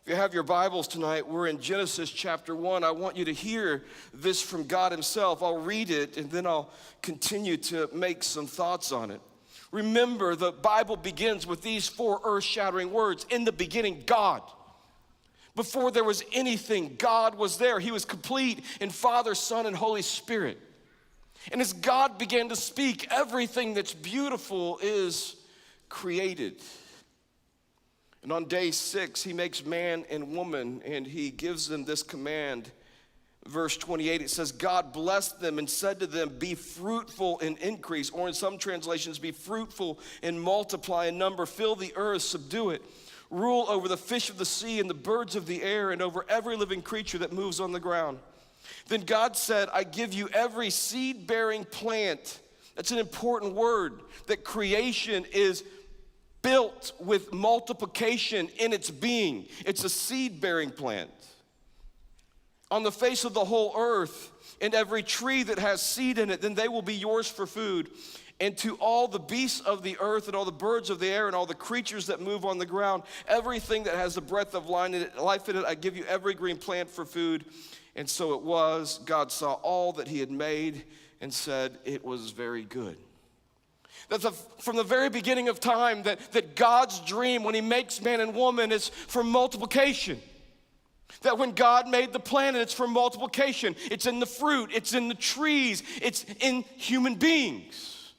If you have your Bibles tonight, we're in Genesis chapter 1. I want you to hear this from God himself. I'll read it and then I'll continue to make some thoughts on it. Remember, the Bible begins with these 4 earth-shattering words. In the beginning, God. Before there was anything, God was there. He was complete in Father, Son, and Holy Spirit. And as God began to speak, everything that's beautiful is created. And on day 6, he makes man and woman, and he gives them this command. Verse 28, it says, God blessed them and said to them, be fruitful and increase. Or in some translations, be fruitful and multiply in number. Fill the earth, subdue it. Rule over the fish of the sea and the birds of the air and over every living creature that moves on the ground. Then God said, I give you every seed-bearing plant. That's an important word, that creation is built with multiplication in its being. It's a seed-bearing plant. On the face of the whole earth, and every tree that has seed in it, then they will be yours for food. And to all the beasts of the earth and all the birds of the air and all the creatures that move on the ground, everything that has the breath of life in it, I give you every green plant for food. And so it was. God saw all that he had made and said it was very good. That's from the very beginning of time that God's dream when he makes man and woman is for multiplication. That when God made the planet, it's for multiplication. It's in the fruit, it's in the trees, it's in human beings.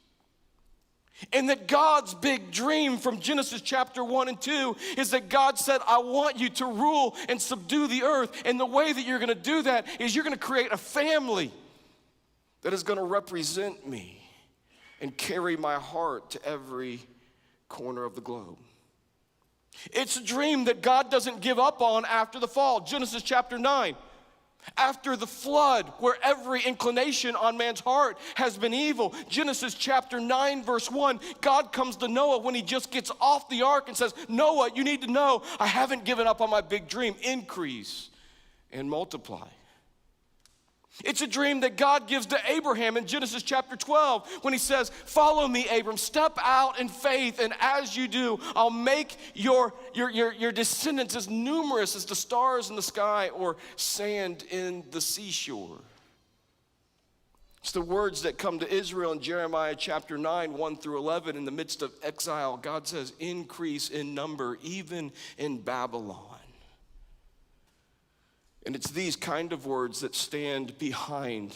And that God's big dream from Genesis chapter 1 and 2 is that God said, I want you to rule and subdue the earth. And the way that you're gonna do that is you're gonna create a family that is gonna represent me and carry my heart to every corner of the globe. It's a dream that God doesn't give up on after the fall. Genesis chapter 9. After the flood, where every inclination on man's heart has been evil. Genesis chapter 9, verse 1. God comes to Noah when he just gets off the ark and says, Noah, you need to know I haven't given up on my big dream. Increase and multiply. It's a dream that God gives to Abraham in Genesis chapter 12 when he says, follow me, Abram, step out in faith, and as you do, I'll make your descendants as numerous as the stars in the sky or sand in the seashore. It's the words that come to Israel in Jeremiah chapter 9, 1 through 11. In the midst of exile, God says, increase in number, even in Babylon. And it's these kind of words that stand behind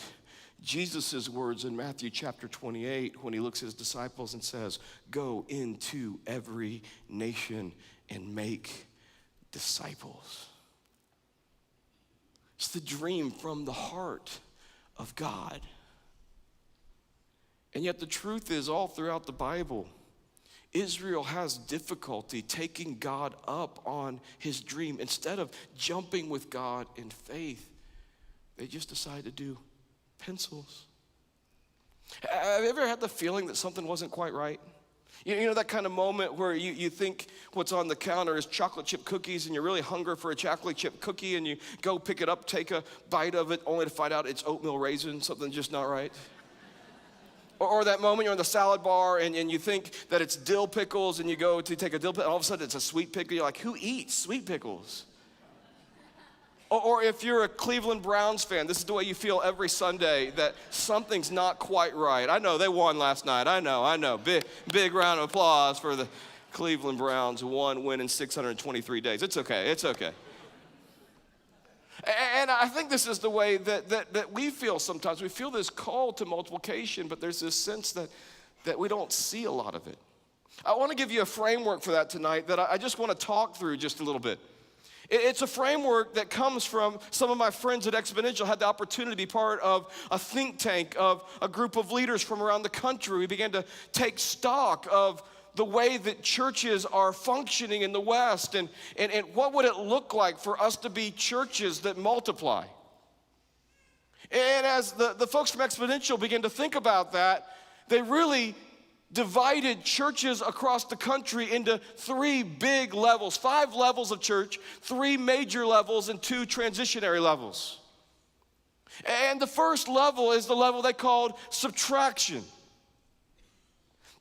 Jesus' words in Matthew chapter 28 when he looks at his disciples and says, go into every nation and make disciples. It's the dream from the heart of God. And yet the truth is, all throughout the Bible, Israel has difficulty taking God up on his dream. Instead of jumping with God in faith, they just decide to do pencils. Have you ever had the feeling that something wasn't quite right? You know that kind of moment where you think what's on the counter is chocolate chip cookies and you're really hungry for a chocolate chip cookie and you go pick it up, take a bite of it, only to find out it's oatmeal raisin, something just not right? Or that moment you're in the salad bar and you think that it's dill pickles and you go to take a dill pickle and all of a sudden it's a sweet pickle. You're like, who eats sweet pickles? Or if you're a Cleveland Browns fan, this is the way you feel every Sunday, that something's not quite right. I know, they won last night. I know. Big round of applause for the Cleveland Browns, one win in 623 days. It's okay. And I think this is the way that we feel sometimes. We feel this call to multiplication, but there's this sense that we don't see a lot of it. I want to give you a framework for that tonight that I just want to talk through just a little bit. It's a framework that comes from some of my friends at Exponential. Had the opportunity to be part of a think tank of a group of leaders from around the country. We began to take stock of the way that churches are functioning in the West and what would it look like for us to be churches that multiply. And as the folks from Exponential began to think about that, they really divided churches across the country into 3 big levels, 5 levels of church, 3 major levels, and 2 transitionary levels. And the first level is the level they called subtraction.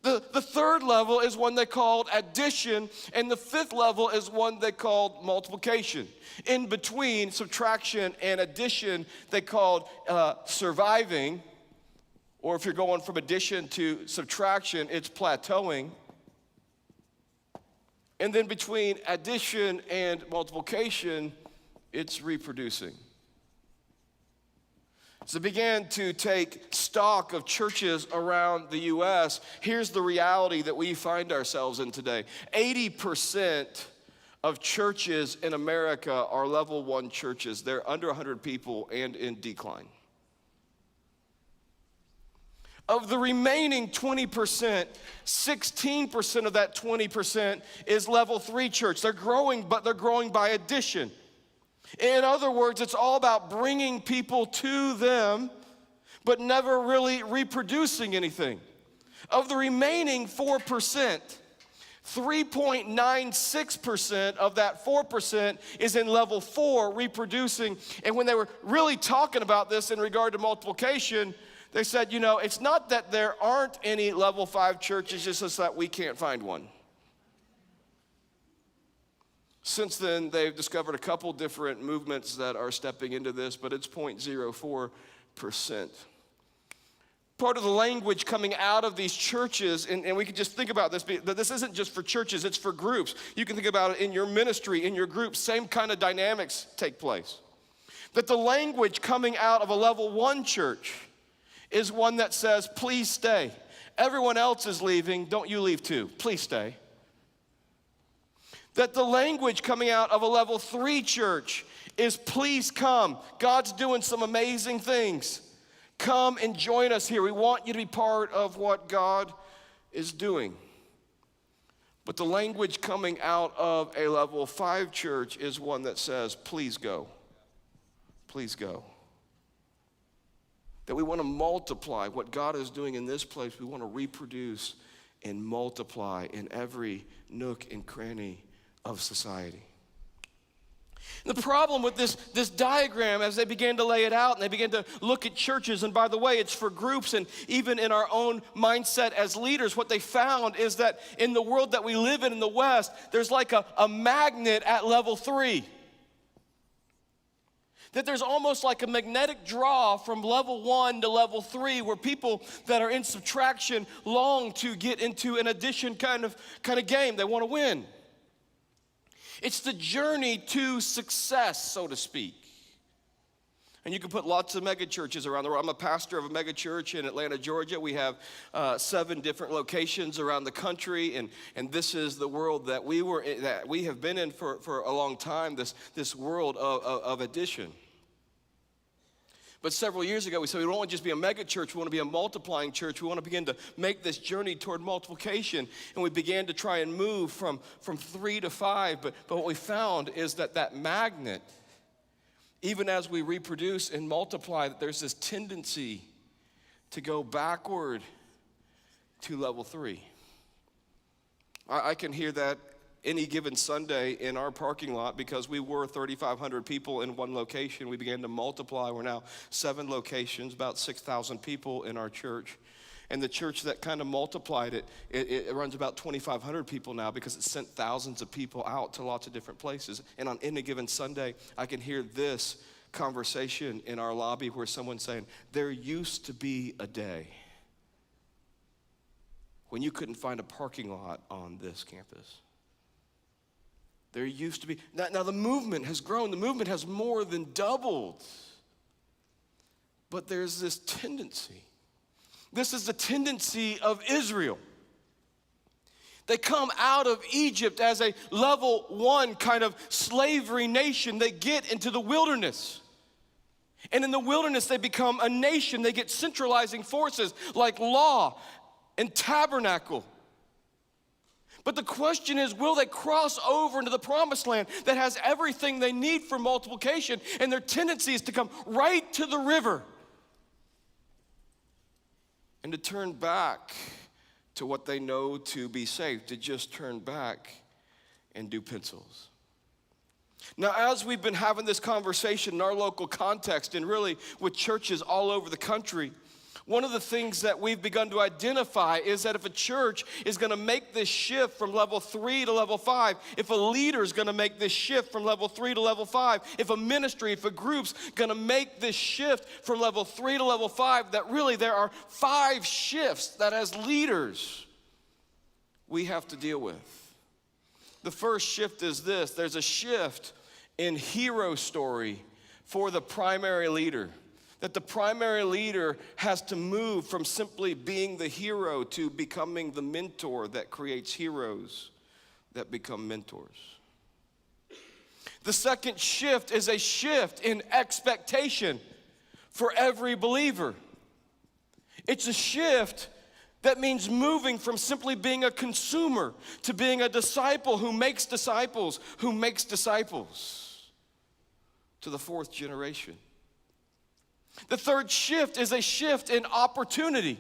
The third level is one they called addition, and the 5th level is one they called multiplication. In between subtraction and addition, they called surviving. Or if you're going from addition to subtraction, it's plateauing. And then between addition and multiplication, it's reproducing. As I began to take stock of churches around the U.S., here's the reality that we find ourselves in today. 80% of churches in America are level 1 churches. They're under 100 people and in decline. Of the remaining 20%, 16% of that 20% is level 3 church. They're growing, but they're growing by addition. In other words, it's all about bringing people to them, but never really reproducing anything. Of the remaining 4%, 3.96% of that 4% is in level 4, reproducing. And when they were really talking about this in regard to multiplication, they said, it's not that there aren't any level 5 churches, it's just that we can't find one. Since then, they've discovered a couple different movements that are stepping into this, but it's 0.04%. Part of the language coming out of these churches, and we can just think about this, but this isn't just for churches, it's for groups. You can think about it in your ministry, in your group, same kind of dynamics take place. That the language coming out of a level 1 church is one that says, please stay. Everyone else is leaving, don't you leave too, please stay. That the language coming out of a level 3 church is please come. God's doing some amazing things. Come and join us here. We want you to be part of what God is doing. But the language coming out of a level 5 church is one that says, please go. Please go. That we want to multiply what God is doing in this place. We want to reproduce and multiply in every nook and cranny of society. And the problem with this diagram, as they began to lay it out and they began to look at churches, and by the way, it's for groups, and even in our own mindset as leaders, what they found is that in the world that we live in the West, there's like a magnet at level 3. That there's almost like a magnetic draw from level 1 to level 3, where people that are in subtraction long to get into an addition kind of game. They want to win. It's the journey to success, so to speak. And you can put lots of mega churches around the world. I'm a pastor of a mega church in Atlanta, Georgia. We have 7 different locations around the country, and this is the world that we have been in for a long time. This world of addition. But several years ago, we said we don't want to just be a mega church. We want to be a multiplying church. We want to begin to make this journey toward multiplication. And we began to try and move from 3 to 5. But what we found is that magnet, even as we reproduce and multiply, that there's this tendency to go backward to level 3. I can hear that any given Sunday in our parking lot because we were 3,500 people in one location. We began to multiply. We're now 7 locations, about 6,000 people in our church. And the church that kind of multiplied it runs about 2,500 people now because it sent thousands of people out to lots of different places. And on any given Sunday, I can hear this conversation in our lobby where someone's saying, there used to be a day when you couldn't find a parking lot on this campus. There used to be. Now the movement has grown. The movement has more than doubled. But there's this tendency. This is the tendency of Israel. They come out of Egypt as a level 1 kind of slavery nation. They get into the wilderness. And in the wilderness, they become a nation. They get centralizing forces like law and tabernacle. But the question is, will they cross over into the promised land that has everything they need for multiplication? And their tendency is to come right to the river and to turn back to what they know to be safe, to just turn back and do pencils. Now, as we've been having this conversation in our local context and really with churches all over the country, one of the things that we've begun to identify is that if a church is going to make this shift from level 3 to level 5, if a leader is going to make this shift from level 3 to level 5, if a ministry, if a group's going to make this shift from level 3 to level 5, that really there are 5 shifts that as leaders we have to deal with. The first shift is this: there's a shift in hero story for the primary leader. That the primary leader has to move from simply being the hero to becoming the mentor that creates heroes that become mentors. The second shift is a shift in expectation for every believer. It's a shift that means moving from simply being a consumer to being a disciple who makes disciples, who makes disciples to the 4th generation. The third shift is a shift in opportunity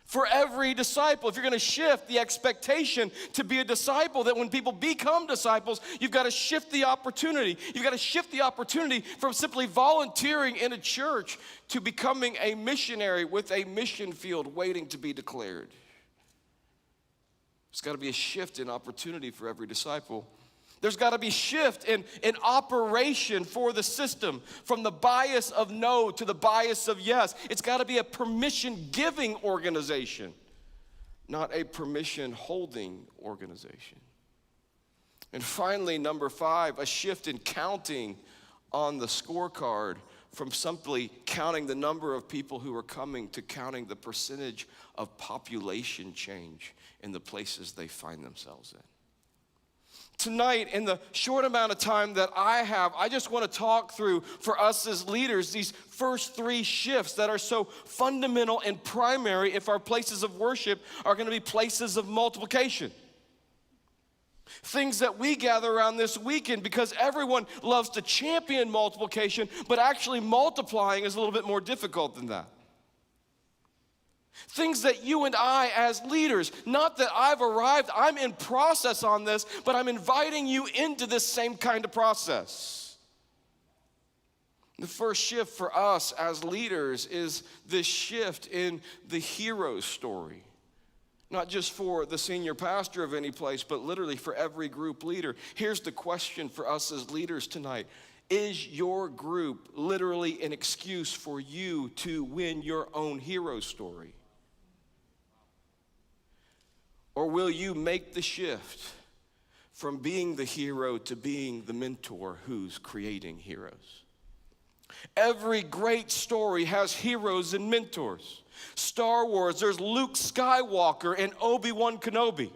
for every disciple. If you're going to shift the expectation to be a disciple, that when people become disciples, you've got to shift the opportunity. You've got to shift the opportunity from simply volunteering in a church to becoming a missionary with a mission field waiting to be declared. There's got to be a shift in opportunity for every disciple. There's got to be shift in operation for the system, from the bias of no to the bias of yes. It's got to be a permission-giving organization, not a permission-holding organization. And finally, number 5, a shift in counting on the scorecard from simply counting the number of people who are coming to counting the percentage of population change in the places they find themselves in. Tonight, in the short amount of time that I have, I just want to talk through, for us as leaders, these first 3 shifts that are so fundamental and primary if our places of worship are going to be places of multiplication. Things that we gather around this weekend, because everyone loves to champion multiplication, but actually multiplying is a little bit more difficult than that. Things that you and I as leaders, not that I've arrived, I'm in process on this, but I'm inviting you into this same kind of process. The first shift for us as leaders is this shift in the hero story. Not just for the senior pastor of any place, but literally for every group leader. Here's the question for us as leaders tonight. Is your group literally an excuse for you to win your own hero story? Or will you make the shift from being the hero to being the mentor who's creating heroes? Every great story has heroes and mentors. Star Wars, there's Luke Skywalker and Obi-Wan Kenobi.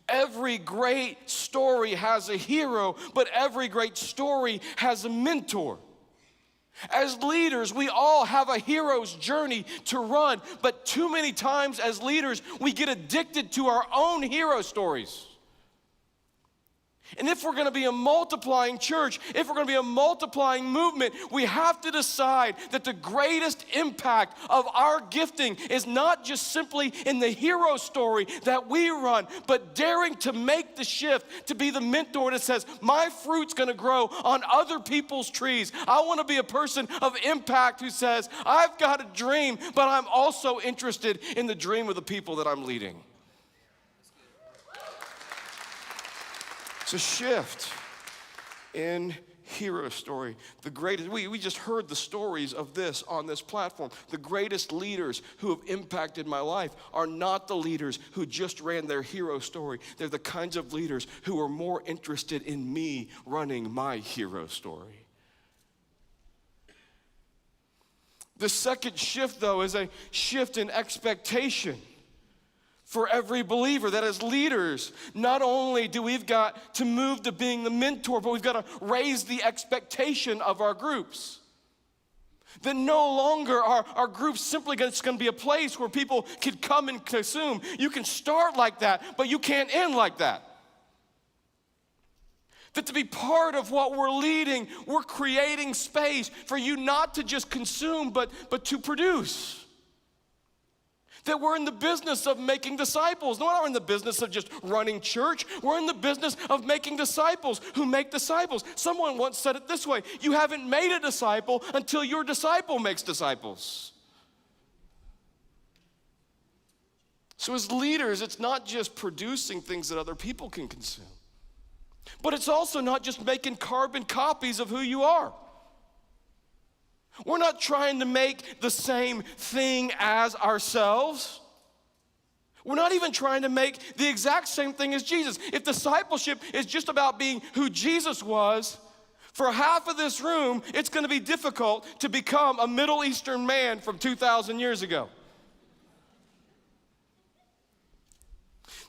Every great story has a hero, but every great story has a mentor. As leaders, we all have a hero's journey to run, but too many times as leaders, we get addicted to our own hero stories. And if we're going to be a multiplying church, if we're going to be a multiplying movement, we have to decide that the greatest impact of our gifting is not just simply in the hero story that we run, but daring to make the shift to be the mentor that says, my fruit's going to grow on other people's trees. I want to be a person of impact who says, I've got a dream, but I'm also interested in the dream of the people that I'm leading. It's a shift in hero story. The greatest, we just heard the stories of this on this platform. The greatest leaders who have impacted my life are not the leaders who just ran their hero story. They're the kinds of leaders who are more interested in me running my hero story. The second shift, though, is a shift in expectation for every believer. That as leaders, not only do we've got to move to being the mentor, but we've got to raise the expectation of our groups. That no longer are our groups simply going to be a place where people can come and consume. You can start like that, but you can't end like that. That to be part of what we're leading, we're creating space for you not to just consume, but to produce. That we're in the business of making disciples. No, we're not in the business of just running church. We're in the business of making disciples who make disciples. Someone once said it this way: you haven't made a disciple until your disciple makes disciples. So as leaders, it's not just producing things that other people can consume, but it's also not just making carbon copies of who you are. We're not trying to make the same thing as ourselves. We're not even trying to make the exact same thing as Jesus. If discipleship is just about being who Jesus was, for half of this room, it's going to be difficult to become a Middle Eastern man from 2,000 years ago.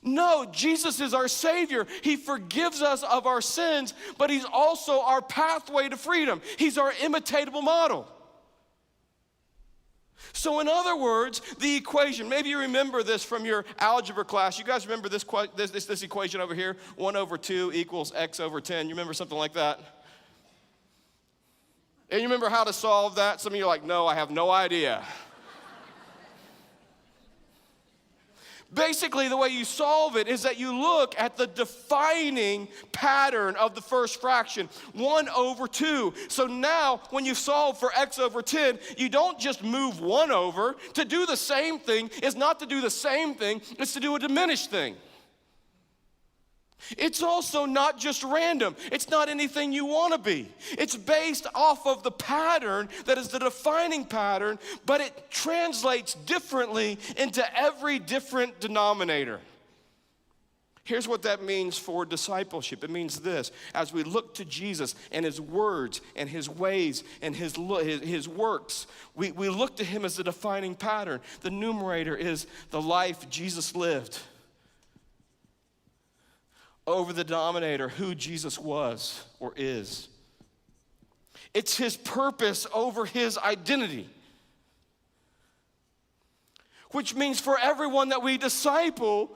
No, Jesus is our Savior. He forgives us of our sins, but He's also our pathway to freedom. He's our imitatable model. So in other words, the equation, maybe you remember this from your algebra class. You guys remember this equation over here? 1/2 equals x over 10. You remember something like that? And you remember how to solve that? Some of you are like, no, I have no idea. Basically, the way you solve it is that you look at the defining pattern of the first fraction, 1/2. So now, when you solve for x over 10, you don't just move 1 over. To do the same thing is not to do the same thing, it's to do a diminished thing. It's also not just random. It's not anything you want to be. It's based off of the pattern that is the defining pattern, but it translates differently into every different denominator. Here's what that means for discipleship. It means this: as we look to Jesus and His words and His ways and His works, we look to Him as the defining pattern. The numerator is the life Jesus lived. Over the denominator, who Jesus was or is. It's His purpose over His identity. Which means for everyone that we disciple,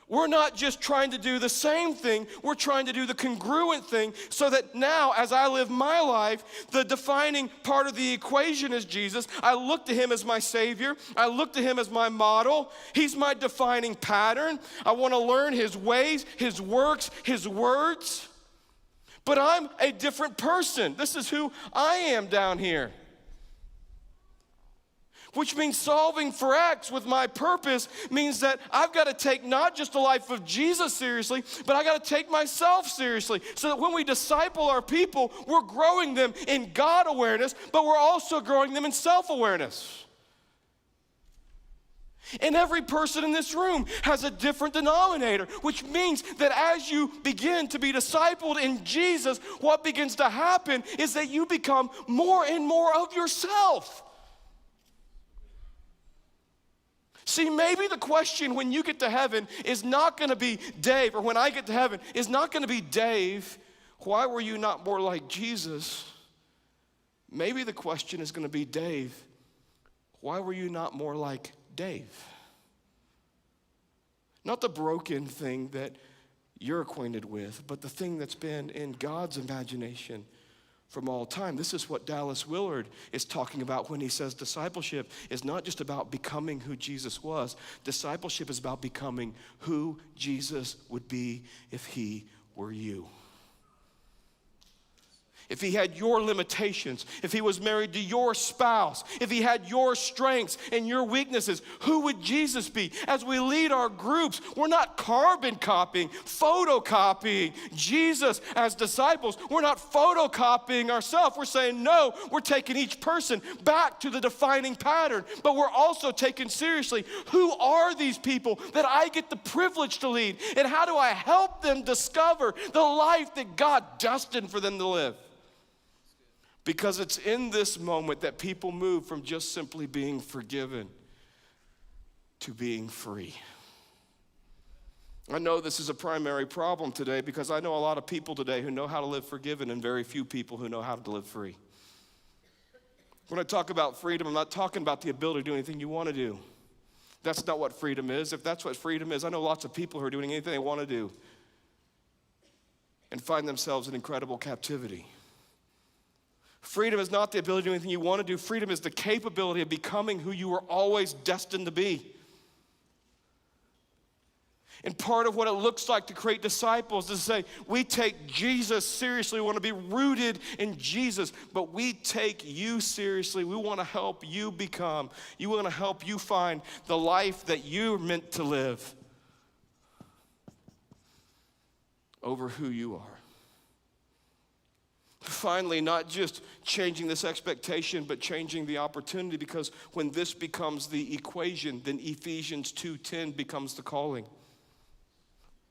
we're not just trying to do the same thing, we're trying to do the congruent thing, so that now, as I live my life, the defining part of the equation is Jesus. I look to Him as my Savior. I look to Him as my model. He's my defining pattern. I want to learn His ways, His works, His words. But I'm a different person. This is who I am down here. Which means solving for X with my purpose means that I've got to take not just the life of Jesus seriously, but I got to take myself seriously, so that when we disciple our people, we're growing them in God awareness, but we're also growing them in self-awareness. And every person in this room has a different denominator, which means that as you begin to be discipled in Jesus, what begins to happen is that you become more and more of yourself. See, maybe the question when you get to heaven is not going to be, Dave, or when I get to heaven, is not going to be, Dave, why were you not more like Jesus? Maybe the question is going to be, Dave, why were you not more like Dave? Not the broken thing that you're acquainted with, but the thing that's been in God's imagination from all time. This is what Dallas Willard is talking about when he says discipleship is not just about becoming who Jesus was. Discipleship is about becoming who Jesus would be if he were you. If he had your limitations, if he was married to your spouse, if he had your strengths and your weaknesses, who would Jesus be? As we lead our groups, we're not carbon copying, photocopying Jesus as disciples. We're not photocopying ourselves. We're saying, no, we're taking each person back to the defining pattern, but we're also taking seriously, who are these people that I get the privilege to lead? And how do I help them discover the life that God destined for them to live? Because it's in this moment that people move from just simply being forgiven to being free. I know this is a primary problem today because I know a lot of people today who know how to live forgiven and very few people who know how to live free. When I talk about freedom, I'm not talking about the ability to do anything you want to do. That's not what freedom is. If that's what freedom is, I know lots of people who are doing anything they want to do and find themselves in incredible captivity. Freedom is not the ability to do anything you want to do. Freedom is the capability of becoming who you were always destined to be. And part of what it looks like to create disciples is to say, we take Jesus seriously. We want to be rooted in Jesus, but we take you seriously. We want to help you become. You want to help you find the life that you're meant to live over who you are. Finally, not just changing this expectation, but changing the opportunity, because when this becomes the equation, then Ephesians 2:10 becomes the calling.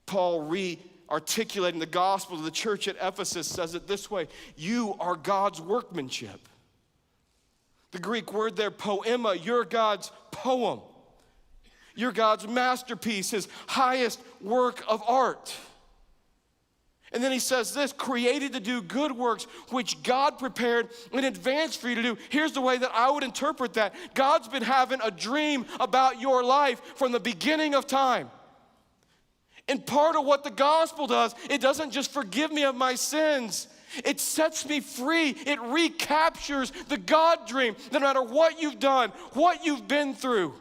Paul re-articulating the gospel to the church at Ephesus says it this way: you are God's workmanship. The Greek word there, poema, you're God's poem. You're God's masterpiece, his highest work of art. And then he says this, created to do good works, which God prepared in advance for you to do. Here's the way that I would interpret that. God's been having a dream about your life from the beginning of time. And part of what the gospel does, it doesn't just forgive me of my sins. It sets me free. It recaptures the God dream. No matter what you've done, what you've been through,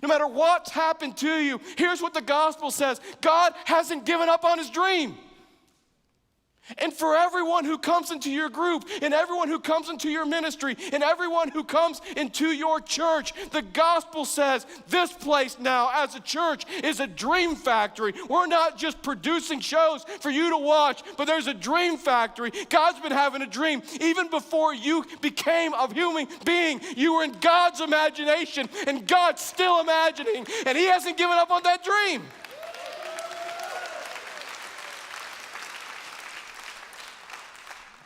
no matter what's happened to you, here's what the gospel says. God hasn't given up on his dream. And for everyone who comes into your group, and everyone who comes into your ministry, and everyone who comes into your church, the gospel says this place now as a church is a dream factory. We're not just producing shows for you to watch, but there's a dream factory. God's been having a dream. Even before you became a human being, you were in God's imagination, and God's still imagining, and he hasn't given up on that dream.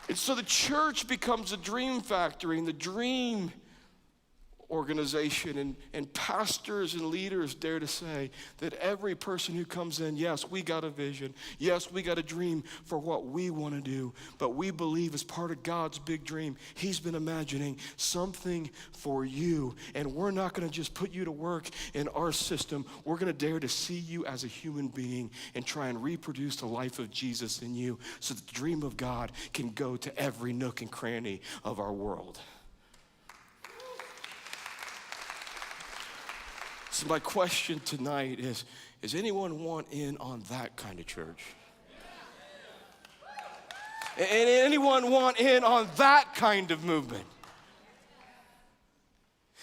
And so the church becomes a dream factory and the dream organization, and pastors and leaders dare to say that every person who comes in, yes, we got a vision. Yes, we got a dream for what we want to do, but we believe as part of God's big dream, he's been imagining something for you. And we're not going to just put you to work in our system. We're going to dare to see you as a human being and try and reproduce the life of Jesus in you so that the dream of God can go to every nook and cranny of our world. So my question tonight is, does anyone want in on that kind of church? And anyone want in on that kind of movement?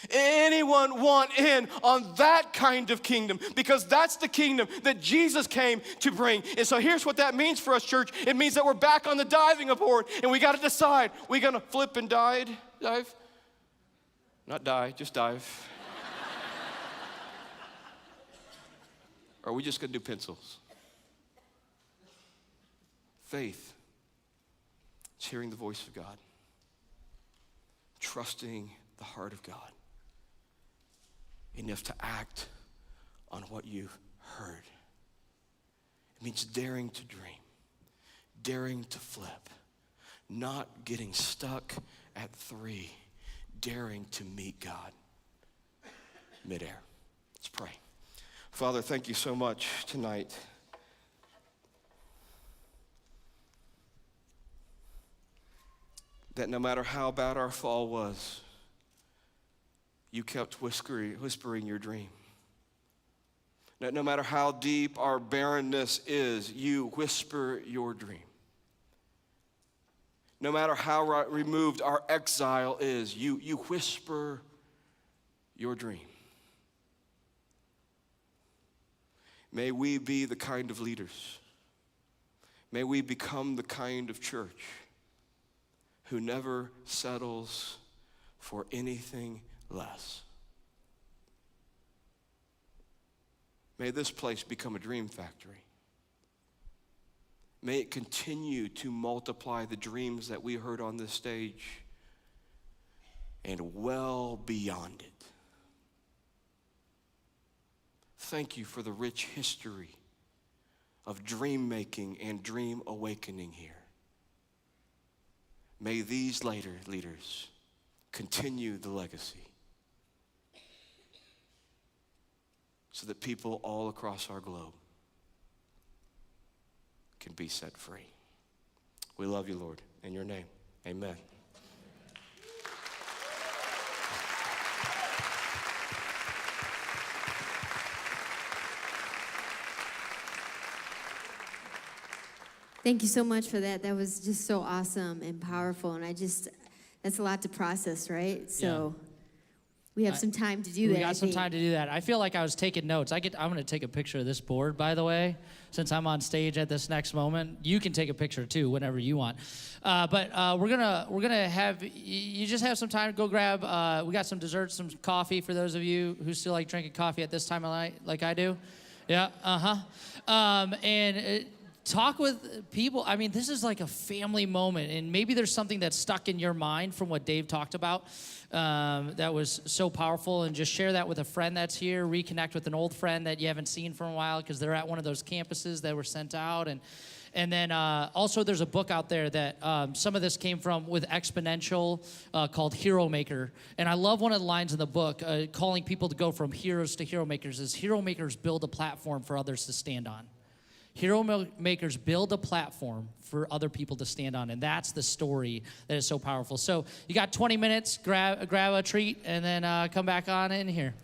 Anyone want in on that kind of kingdom? Because that's the kingdom that Jesus came to bring. And so here's what that means for us, church. It means that we're back on the diving board, and we got to decide, we going to flip and dive? Not die, just dive. Or are we just going to do pencils? Faith. It's hearing the voice of God. Trusting the heart of God. Enough to act on what you've heard. It means daring to dream. Daring to flip. Not getting stuck at 3. Daring to meet God midair. Let's pray. Father, thank you so much tonight that no matter how bad our fall was, you kept whispering your dream. That no matter how deep our barrenness is, you whisper your dream. No matter how removed our exile is, you whisper your dream. May we be the kind of leaders, may we become the kind of church who never settles for anything less. May this place become a dream factory. May it continue to multiply the dreams that we heard on this stage and well beyond it. Thank you for the rich history of dream making and dream awakening here. May these leaders continue the legacy so that people all across our globe can be set free. We love you, Lord. In your name, amen. Thank you so much for that. That was just so awesome and powerful. And that's a lot to process, right? So we have some time to do that. We got some time to do that. I feel like I was taking notes. I'm going to take a picture of this board, by the way, since I'm on stage at this next moment. You can take a picture too, whenever you want. But we're gonna have you just have some time to go grab. We got some desserts, some coffee for those of you who still like drinking coffee at this time of night, like I do. Yeah. Talk with people. I mean, this is like a family moment, and maybe there's something that's stuck in your mind from what Dave talked about that was so powerful, and just share that with a friend that's here. Reconnect with an old friend that you haven't seen for a while because they're at one of those campuses that were sent out. And then also there's a book out there that some of this came from with Exponential called Hero Maker. And I love one of the lines in the book calling people to go from heroes to hero makers is hero makers build a platform for others to stand on. Hero makers build a platform for other people to stand on, and that's the story that is so powerful. So you got 20 minutes, grab a treat, and then come back on in here.